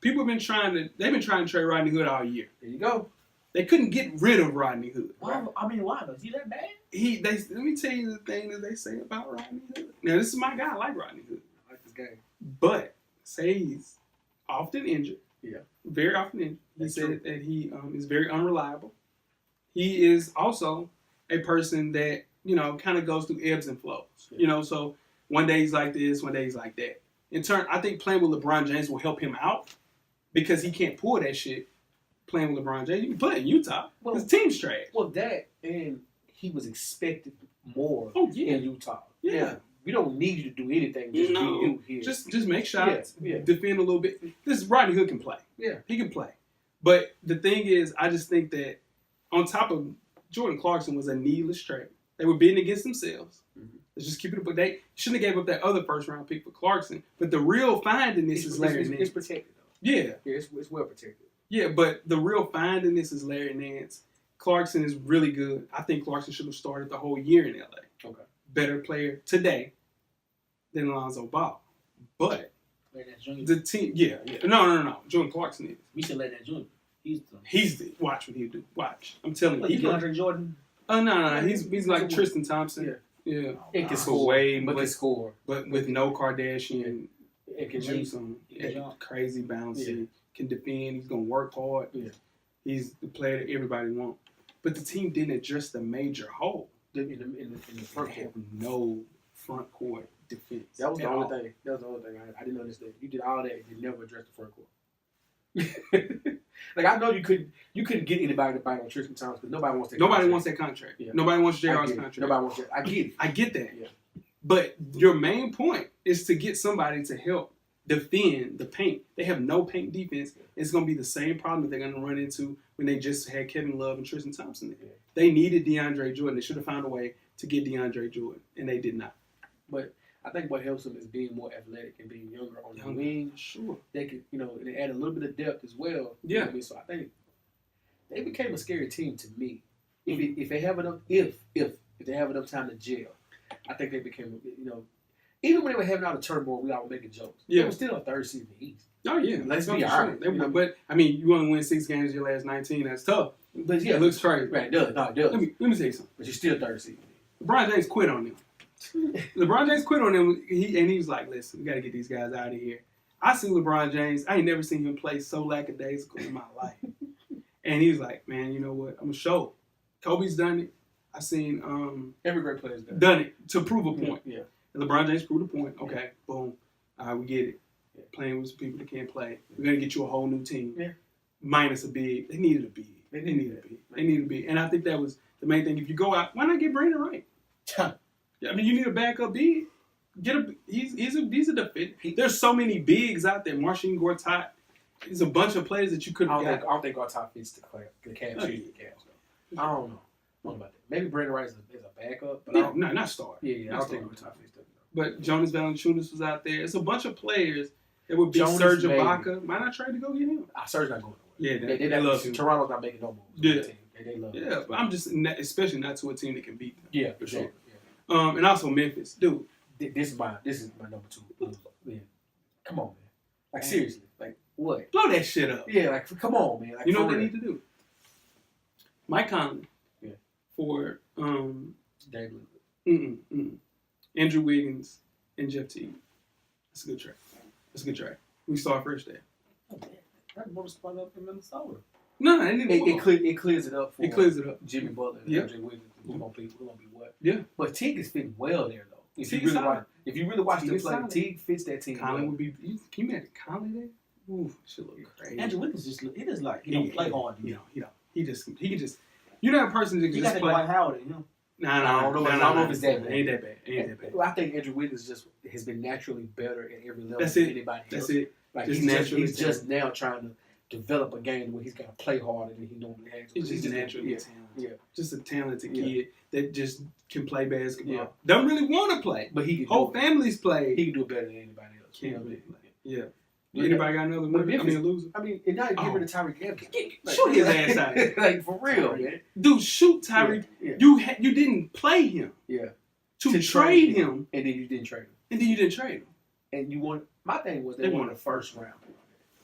S2: they've been trying to trade Rodney Hood all year.
S4: There you go.
S2: They couldn't get rid of Rodney Hood.
S3: Why? I mean, why? Was he that bad?
S2: Let me tell you the thing that they say about Rodney Hood. Now, this is my guy. I like Rodney Hood.
S4: I like this game.
S2: But say he's often injured.
S4: Yeah.
S2: Very often injured. He
S4: That's
S2: said
S4: true.
S2: that he is very unreliable. He is also a person that, kind of goes through ebbs and flows.
S4: Yeah.
S2: So one day he's like this, one day he's like that. In turn, I think playing with LeBron James will help him out because he can't pull that shit playing with LeBron James. You can play in Utah.
S4: Well-
S2: His team's trash.
S4: Well, that and he was expected more
S2: Oh, yeah.
S4: in Utah.
S2: Yeah.
S4: We don't need you to do anything. Just be you here.
S2: Just make shots,
S4: Yeah.
S2: defend a little bit. This Rodney Hood can play.
S4: Yeah.
S2: He can play. But the thing is, I just think that on top of Jordan Clarkson was a needless trade. They were bidding against themselves.
S4: Mhm.
S2: Let's just keep it up. But they shouldn't have gave up that other first-round pick for Clarkson. But the real find in this is Larry
S4: it's
S2: Nance.
S4: protected, though.
S2: Yeah.
S4: Yeah, it's well protected.
S2: Yeah, but the real find in this is Larry Nance. Clarkson is really good. I think Clarkson should have started the whole year in LA.
S4: Okay.
S2: Better player today than Lonzo Ball. But
S3: Let that junior.
S2: the team, yeah. No. Jordan Clarkson is.
S3: We should let that junior.
S2: Watch what he do. Watch. I'm telling you.
S3: What,
S2: He
S3: DeAndre Jordan.
S2: Oh no. He's like Tristan Thompson. Yeah.
S4: It can
S2: But
S4: score.
S2: way,
S4: but
S2: but-
S4: can score.
S2: But with no Kardashian
S4: It can
S2: juice
S4: jump.
S2: on him.
S3: He can jump.
S2: Crazy bouncy.
S4: Yeah.
S2: Can defend. He's gonna work hard.
S4: Yeah.
S2: He's the player that everybody wants. But the team didn't address the major hole.
S4: In the front
S2: They
S4: court.
S2: have no front court defense.
S4: That was the
S2: at
S4: only
S2: all.
S4: thing. That was the only thing I didn't understand. You did all that and you never addressed the front court. Like I know you couldn't get anybody to bite on Tristan Thompson because nobody wants that.
S2: Nobody
S4: contract.
S2: wants that contract.
S4: Yeah.
S2: Nobody wants
S4: I
S2: JR's
S4: get it.
S2: contract.
S4: Nobody wants that. I get it.
S2: I get that.
S4: Yeah.
S2: But your main point is to get somebody to help defend the paint. They have no paint defense. It's going to be the same problem that they're going to run into when they just had Kevin Love and Tristan Thompson there.
S4: Yeah.
S2: They needed DeAndre Jordan. They should have found a way to get DeAndre Jordan, and they did not.
S4: But I think what helps them is being more athletic and being younger on the
S2: Younger.
S4: wing.
S2: Sure.
S4: They could, they add a little bit of depth as well. You know what I mean? So I think they became a scary team to me. If they have enough, if they have enough time to gel, I think they became, even when they were having all the turmoil, we all were making jokes.
S2: Yeah.
S4: They were still a third seed in the East.
S2: Oh, yeah.
S4: Let's
S2: No,
S4: be
S2: for
S4: honest,
S2: They
S4: you know.
S2: won. But, I mean, you only win 6 games your last 19. That's tough.
S4: But yeah,
S2: It looks crazy.
S4: right. It does. No, it does.
S2: Let me tell you something.
S4: But you're still third seed.
S2: LeBron James quit on them. LeBron James quit on them. He was like, listen, we got to get these guys out of here. I see LeBron James. I ain't never seen him play so lackadaisical in my life. And he was like, man, you know what? I'm going to show. Kobe's done it. I seen
S4: Every great player's
S2: done it to prove a point.
S4: Yeah.
S2: And LeBron James proved a point. Okay, boom. All right, we get it.
S4: Yeah.
S2: Playing with some people that can't play. We're going to get you a whole new team.
S4: Yeah.
S2: Minus a big. They needed a big. They needed a big. They needed a big. And I think that was the main thing. If you go out, why not get Brandon Wright? Yeah, I mean, you need a backup big. He's a defender. There's so many bigs out there. Marcin Gortat. There's a bunch of players that you could
S4: I
S2: have
S4: don't
S2: got.
S4: think our top fits the Cavs.
S2: Oh,
S4: Choose
S2: yeah.
S4: the Cavs, though. I don't know. What about that? Maybe Brandon Wright is a backup, but
S2: No, not star.
S4: I
S2: Not
S4: don't think
S2: star.
S4: our top fits them.
S2: But Jonas Valanciunas was out there. It's a bunch of players that would be
S4: Jonas,
S2: Serge
S4: maybe.
S2: Ibaka. Might not try to go get him.
S4: Serge's not going nowhere.
S2: Yeah, they
S4: not-
S2: love him.
S4: Toronto's not making no moves.
S2: Yeah.
S4: With the team. They love him.
S2: Yeah, but I'm just especially not to a team that can beat them.
S4: Yeah,
S2: for sure.
S4: Yeah.
S2: And also Memphis, dude.
S4: This is my number 2. Yeah. Come on, man. Like seriously, like what?
S2: Blow that shit up.
S4: Yeah, like come on, man. Like,
S2: You know
S4: for
S2: what they
S4: real.
S2: need to do? Mike Conley.
S4: Yeah.
S2: For
S4: Dave Lillard.
S2: Andrew Wiggins and Jeff Teague. That's a good trade. We start first there.
S4: That boy spot up in Minnesota.
S2: No,
S4: It clears it up for
S2: It clears it up.
S4: Jimmy Butler and
S2: Yeah.
S4: Andre Wiggins. Who's gonna be what?
S2: Yeah.
S4: But Teague is fitting well there though. If you
S2: Teague's
S4: really watch
S2: Teague
S4: them
S2: is
S4: play,
S2: solid.
S4: Teague fits that team.
S2: Colin
S4: well.
S2: would be. Can you imagine Colin there? Ooh, shit look crazy.
S3: Andrew Wiggins he just like he don't play hard.
S2: You know, he can just. You're not a person that can
S3: He
S2: just
S3: got
S2: play.
S3: Dwight Howard in him.
S2: Nah,
S4: I don't know if it's that bad.
S2: Ain't that bad. Ain't that bad.
S4: Well, I think Andrew Wiggins just has been naturally better at every level
S2: That's
S4: than
S2: it.
S4: anybody else.
S2: That's it.
S4: Like
S2: Just
S4: he's
S2: naturally
S4: just now trying to develop a game where he's got to play harder than he normally has.
S2: He's just naturally
S4: yeah.
S2: talented.
S4: Yeah.
S2: Just a talented
S4: Yeah.
S2: kid that just can play basketball.
S4: Yeah.
S2: Don't really want to play.
S4: But he can
S2: Whole
S4: do it.
S2: families play.
S4: He can do it better than anybody else.
S2: Can't
S4: You know what I
S2: really
S4: mean?
S2: play. Yeah.
S4: Yeah.
S2: Anybody got another
S4: But
S2: winner? I mean, a loser?
S4: I mean, and now get
S2: Oh.
S4: rid of Tyreek Evans.
S2: Shoot his ass out.
S4: Like for real, man.
S2: Dude, shoot Tyreek.
S4: Yeah.
S2: You didn't play him
S4: Yeah.
S2: to trade him,
S4: and then you didn't trade him.
S2: and then you didn't trade him.
S4: And you want my thing was
S2: They
S4: they
S2: wanted
S4: wanted a first round.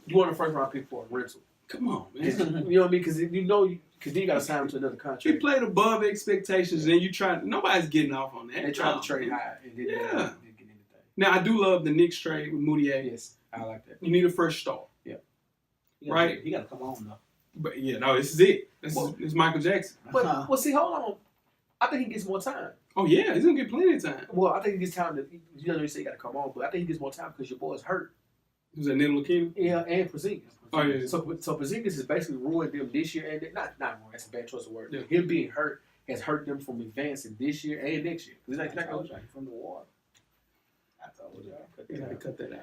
S4: You want a first round pick for a rental.
S2: Come on,
S4: You know
S2: man.
S4: what I mean? Because because then you got to sign him to another
S2: He
S4: contract.
S2: played above expectations, and then you tried. Nobody's getting off on that.
S4: They tried
S2: No,
S4: to trade
S2: man.
S4: high and didn't,
S2: Yeah.
S4: didn't get anything.
S2: Now I do love the Knicks trade with Moutier.
S4: Yes, I like that.
S2: You need a fresh start, Right.
S3: He got to come on though.
S2: but yeah, no, this is it. This
S4: Well-
S2: is Michael Jackson.
S4: But well, see, hold on. I think he gets more time.
S2: Oh yeah, he's gonna get plenty of time.
S4: Well, I think he gets time to. You say you got to come on, but I think he gets more time because your boy's hurt.
S2: Who's that, Nidal
S4: Yeah, and Porzingis.
S2: Oh, yeah.
S4: So Porzingis has basically ruined them this year, and not ruined. That's a bad choice of word.
S2: Yeah.
S4: Him being hurt has hurt them from advancing this year and next year. He's not going
S3: From the water. I told you.
S2: You gotta cut that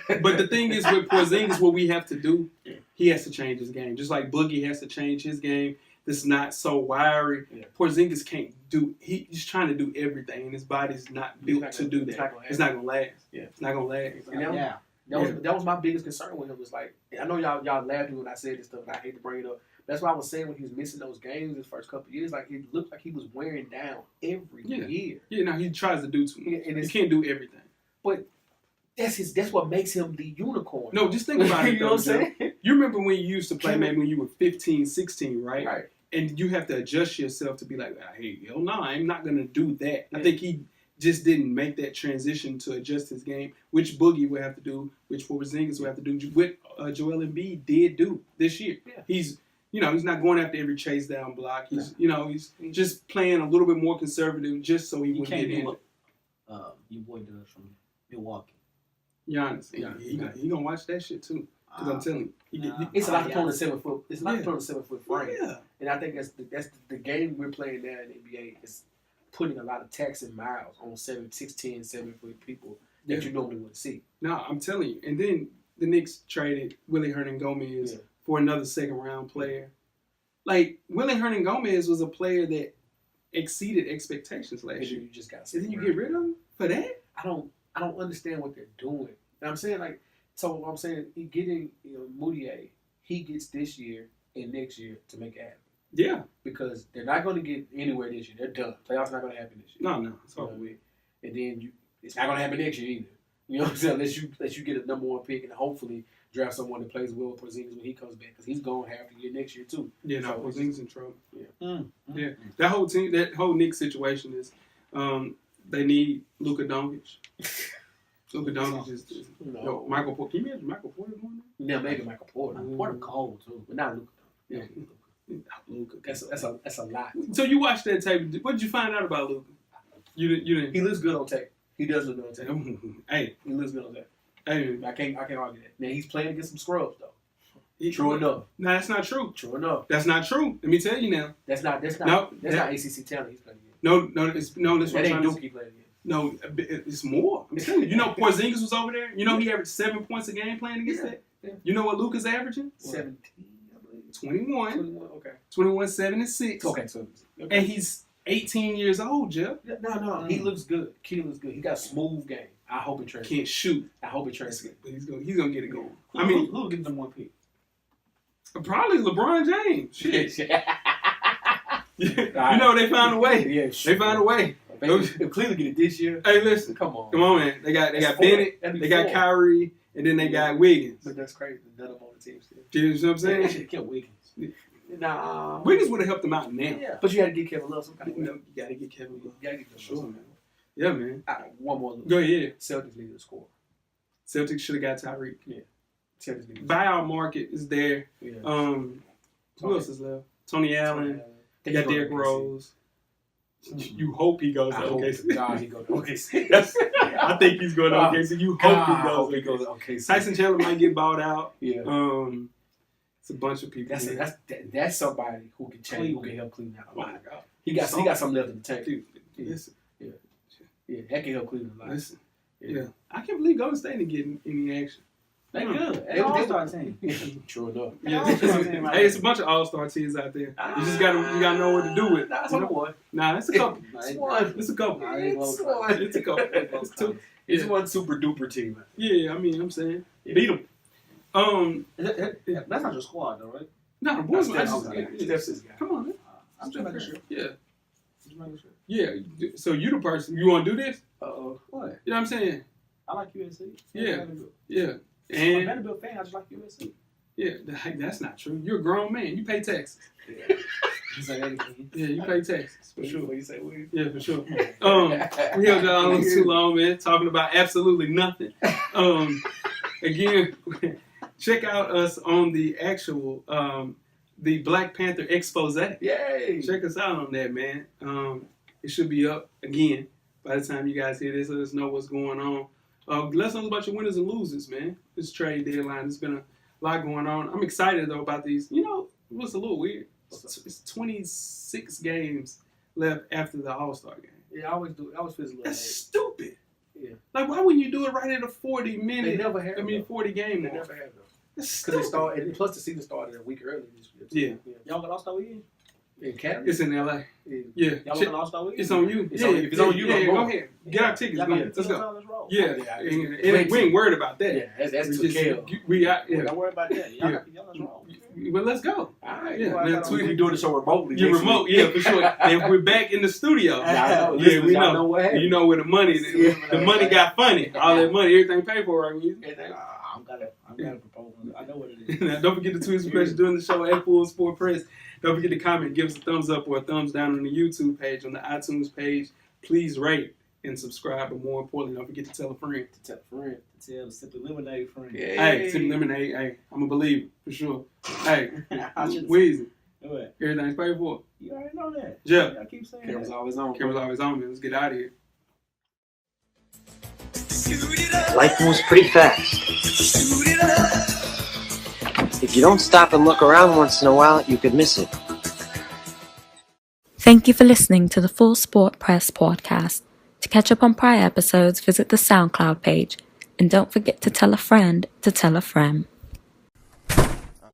S2: out. But the thing is, with Porzingis, what we have to do, he has to change his game. Just like Boogie has to change his game. That's not so wiry.
S4: Yeah.
S2: Porzingis can't do. He's trying to do everything, and his body's not built to do that. It's not gonna last.
S4: Yeah.
S2: It's not gonna last.
S4: And that was my biggest concern with him. Was like, I know y'all laughed at me when I said this stuff, and I hate to bring it up. That's why I was saying when he was missing those games his first couple of years, like it looked like he was wearing down every year.
S2: Yeah, now he tries to do too much.
S4: And
S2: He can't do everything.
S4: But that's what makes him the unicorn.
S2: No, just think about it.
S4: You know what I'm
S2: though, Joe.
S4: saying?
S2: You remember when you used to play, maybe when you were 15, 16, right?
S4: Right.
S2: And you have to adjust yourself to be like, hey, hell no, I'm not going to do that.
S4: Yeah.
S2: I think he just didn't make that transition to adjust his game, which Boogie would have to do, which Porzingis would have to do, what Joel Embiid did do this year.
S4: Yeah.
S2: He's not going after every chase down block. He's just playing a little bit more conservative just so he
S3: You
S2: wouldn't
S3: can't
S2: get
S3: do
S2: injured.
S3: what your boy does from Milwaukee.
S2: Giannis, he gonna watch that shit too. Because I'm telling you,
S4: It's a lot to put on a 7 foot. It's a lot to put on a 7 foot frame.
S2: Yeah.
S4: And I think that's the game we're playing now in the NBA is putting a lot of tax and miles on 6'10", 7 foot people that you normally wouldn't see.
S2: No, I'm telling you. And then the Knicks traded Willie Hernangomez for another second round player. Like Willie Hernangomez was a player that exceeded expectations last year.
S4: You just got.
S2: And then you get rid of him for that?
S4: I don't understand what they're doing. And I'm saying what I'm saying he getting Moutier, he gets this year and next year to make it happen.
S2: Yeah.
S4: Because they're not going to get anywhere this year. They're done. Playoffs not going to happen this year.
S2: No, it's over with.
S4: And then it's not going to happen next year either. You know what I'm saying? Unless you get a number one pick and hopefully draft someone that plays well with Porzingis when he comes back, because he's going half the year next year too.
S2: Yeah, no,
S4: So
S2: Porzingis in trouble.
S4: Yeah.
S2: Yeah. That whole team, that whole Knicks situation is, they need Luka Doncic. Luka Doncic is
S4: No.
S2: Michael Porter. Can you imagine Michael Porter going
S4: Yeah, maybe Michael Porter.
S3: Porter cold too.
S4: But not Luka.
S2: there? Yeah. Luka.
S4: That's a lot.
S2: So you watched that tape. What did you find out about Luka? You didn't.
S4: He looks good on tape. He does look good on tape.
S2: Hey,
S4: He looks good on tape.
S2: hey.
S4: I can't argue that. Now he's playing against some scrubs though.
S2: True
S4: enough.
S2: No, that's not true.
S4: True enough.
S2: That's not true. Let me tell you now.
S4: That's not
S2: No,
S4: not ACC talent he's playing against.
S2: No, that's
S4: That
S2: what I'm
S4: ain't
S2: trying to
S4: Dookie playing against.
S2: No, it's more. I'm telling you. You know, Porzingis was over there. You know, he averaged 7 points a game playing against that.
S4: Yeah.
S2: You know what Luka's averaging?
S4: 17, I believe.
S2: 21.
S4: 21, okay.
S2: 21, 7, and 6.
S4: Okay, so
S2: And he's 18 years old, Jeff.
S4: No. He looks good. He looks good. He got a smooth game. I hope it translates.
S2: Can't shoot.
S4: I hope it translates.
S2: But he's gonna get it going.
S3: Who,
S2: I mean,
S3: who will get them one pick?
S2: probably LeBron James. Shit. You
S4: Right.
S2: know, they found a way.
S4: Yeah,
S2: They found a way.
S4: If Cleveland get it this year,
S2: Hey, listen.
S4: come on.
S2: Come on, man. They got
S4: That's
S2: Bennett.
S4: four. That'd be
S2: They got
S4: four.
S2: Kyrie. And then they got Wiggins.
S4: But that's crazy. None of them on the team still.
S2: You know what I'm
S4: They
S2: saying?
S4: should have killed Wiggins. Nah.
S2: Wiggins would have helped them out now.
S4: Yeah. But you had to get Kevin Love some kind of
S2: You
S4: way.
S2: know, you gotta get Kevin Love.
S4: You gotta get Kevin
S2: Sure,
S4: Love.
S2: man. Yeah, man.
S4: One more look.
S2: Go ahead.
S4: Celtics need to score.
S2: Celtics should have got Tyreek.
S4: Yeah. Tell this nigga.
S2: Buyout market is there.
S4: Yeah.
S2: Who else is left? Tony Allen. They
S4: He's
S2: got
S4: going
S2: Derrick
S4: to OKC.
S2: Rose. You hope he goes to
S4: I hope
S2: OKC.
S4: to God he goes to OKC.
S2: I think he's going to OKC. You hope he goes
S4: to
S2: to
S4: OKC.
S2: Tyson Chandler might get bought out.
S4: Yeah.
S2: It's a bunch of people.
S4: That's somebody who can change, who can help Cleveland out a
S2: Oh
S4: lot.
S2: my God.
S4: He got something left in the tank.
S2: Dude,
S4: Yeah.
S2: listen.
S4: Yeah, that can help Cleveland a lot.
S2: Listen. Yeah. I can't believe Golden State ain't getting any action.
S3: They good.
S4: They-
S3: They all-star team.
S4: True enough.
S2: Yeah.
S3: All-star team right
S2: Hey, it's a
S3: there.
S2: bunch of all-star teams out there. You just gotta know what to do with.
S4: Nah, it's
S2: You
S4: on
S2: know?
S4: one.
S2: Nah, it's a couple.
S4: It's one.
S2: It's a couple.
S3: Nah, they
S4: It's
S3: close.
S4: one.
S2: It's a couple. It's two.
S4: It's
S2: Yeah.
S4: one super duper team.
S2: Yeah, I mean, I'm saying
S4: Yeah.
S2: beat them.
S3: That's not your squad, though, right?
S2: No, the boys.
S4: That's
S2: I just-
S4: Steph's his guy.
S2: Come on, man.
S3: I'm just making sure.
S2: Yeah,
S3: Just making sure.
S2: yeah. So you the person. You want to do this?
S4: Uh-oh.
S3: What?
S2: You know what I'm saying?
S3: I like USC.
S2: Yeah.
S3: Vanderbilt.
S2: Yeah.
S3: I'm a
S2: And
S3: Vanderbilt fan. I just like USC.
S2: yeah, that's not true. You're a grown man. You pay taxes.
S4: Yeah.
S3: You say anything.
S2: Yeah, you pay taxes for
S4: For
S2: sure.
S4: sure. What you say, William?
S2: Yeah, for sure. We held y'all on too long, man, talking about absolutely nothing. Again, check out us on the actual the Black Panther expose.
S4: Yay!
S2: Check us out on that, man. It should be up again by the time you guys hear this. Let us know what's going on. Let us know about your winners and losers, man. This trade deadline, there's been a lot going on. I'm excited though about these. You know, it was a little weird. It's 26 games left after the All-Star game.
S4: Yeah, I always do. I always feel a little
S2: That's
S4: late.
S2: stupid.
S4: Yeah.
S2: Like, why wouldn't you do it right at a 40-minute?
S4: They never have.
S2: 40 game
S4: They
S2: mark.
S4: never have them.
S2: That's
S4: Because they
S2: stupid.
S4: started, and plus the season started a week early this year.
S2: Yeah.
S3: Y'all got All-Star Weekend?
S4: In Canada?
S2: It's in LA.
S4: Yeah.
S2: Yeah.
S3: Y'all
S2: Check-
S3: got All-Star Weekend?
S2: It's on you.
S4: It's
S2: yeah,
S4: on- if it's on you,
S2: yeah,
S4: I'm
S2: go
S4: going.
S2: ahead. Get our tickets.
S3: Y'all
S2: Man.
S3: got
S2: Let's go.
S3: Let's roll.
S2: Yeah.
S4: Yeah,
S2: We ain't worried about that.
S4: Yeah, that's
S2: We
S4: too
S2: just-
S4: kill.
S2: We got,
S3: Yeah.
S2: yeah.
S3: Don't worry about that. Y'all
S2: Yeah.
S3: got let's roll.
S2: Well, let's go.
S4: All right.
S2: Yeah.
S3: Well, I
S2: Now,
S3: got
S4: We
S2: tweet-
S4: be doing the show remotely.
S2: You're
S4: next
S2: remote,
S4: week.
S2: yeah, for sure. And we're back in the studio.
S4: Y'all know,
S2: Yeah,
S4: listeners,
S2: we
S4: y'all
S2: know.
S4: what happened.
S2: You know where the money, the money got funny. All that money, everything paid for, right? Music.
S3: I'm gonna propose. I know what it is.
S2: Now, don't forget to tweet some questions during the show at Full Sport Press. Don't forget to comment, give us a thumbs up or a thumbs down on the YouTube page, on the iTunes page. Please rate and subscribe, but more importantly, don't forget to tell a friend.
S4: Tell a friend.
S3: Tell the Simply Lemonade friend.
S4: Yeah.
S2: Hey, Tim Lemonade, hey, I'm a believer, for sure. Hey,
S3: I should
S2: Weezy,
S3: What?
S2: everything's paid for.
S3: You already know that.
S2: Jeff,
S3: I keep saying
S4: Camera's
S3: that.
S4: always on.
S2: camera's always on, man. Let's get out of here.
S6: Life moves pretty fast. If you don't stop and look around once in a while, you could miss it.
S1: Thank you for listening to the Full Sport Press podcast. To catch up on prior episodes, visit the SoundCloud page. And don't forget to tell a friend to tell a friend.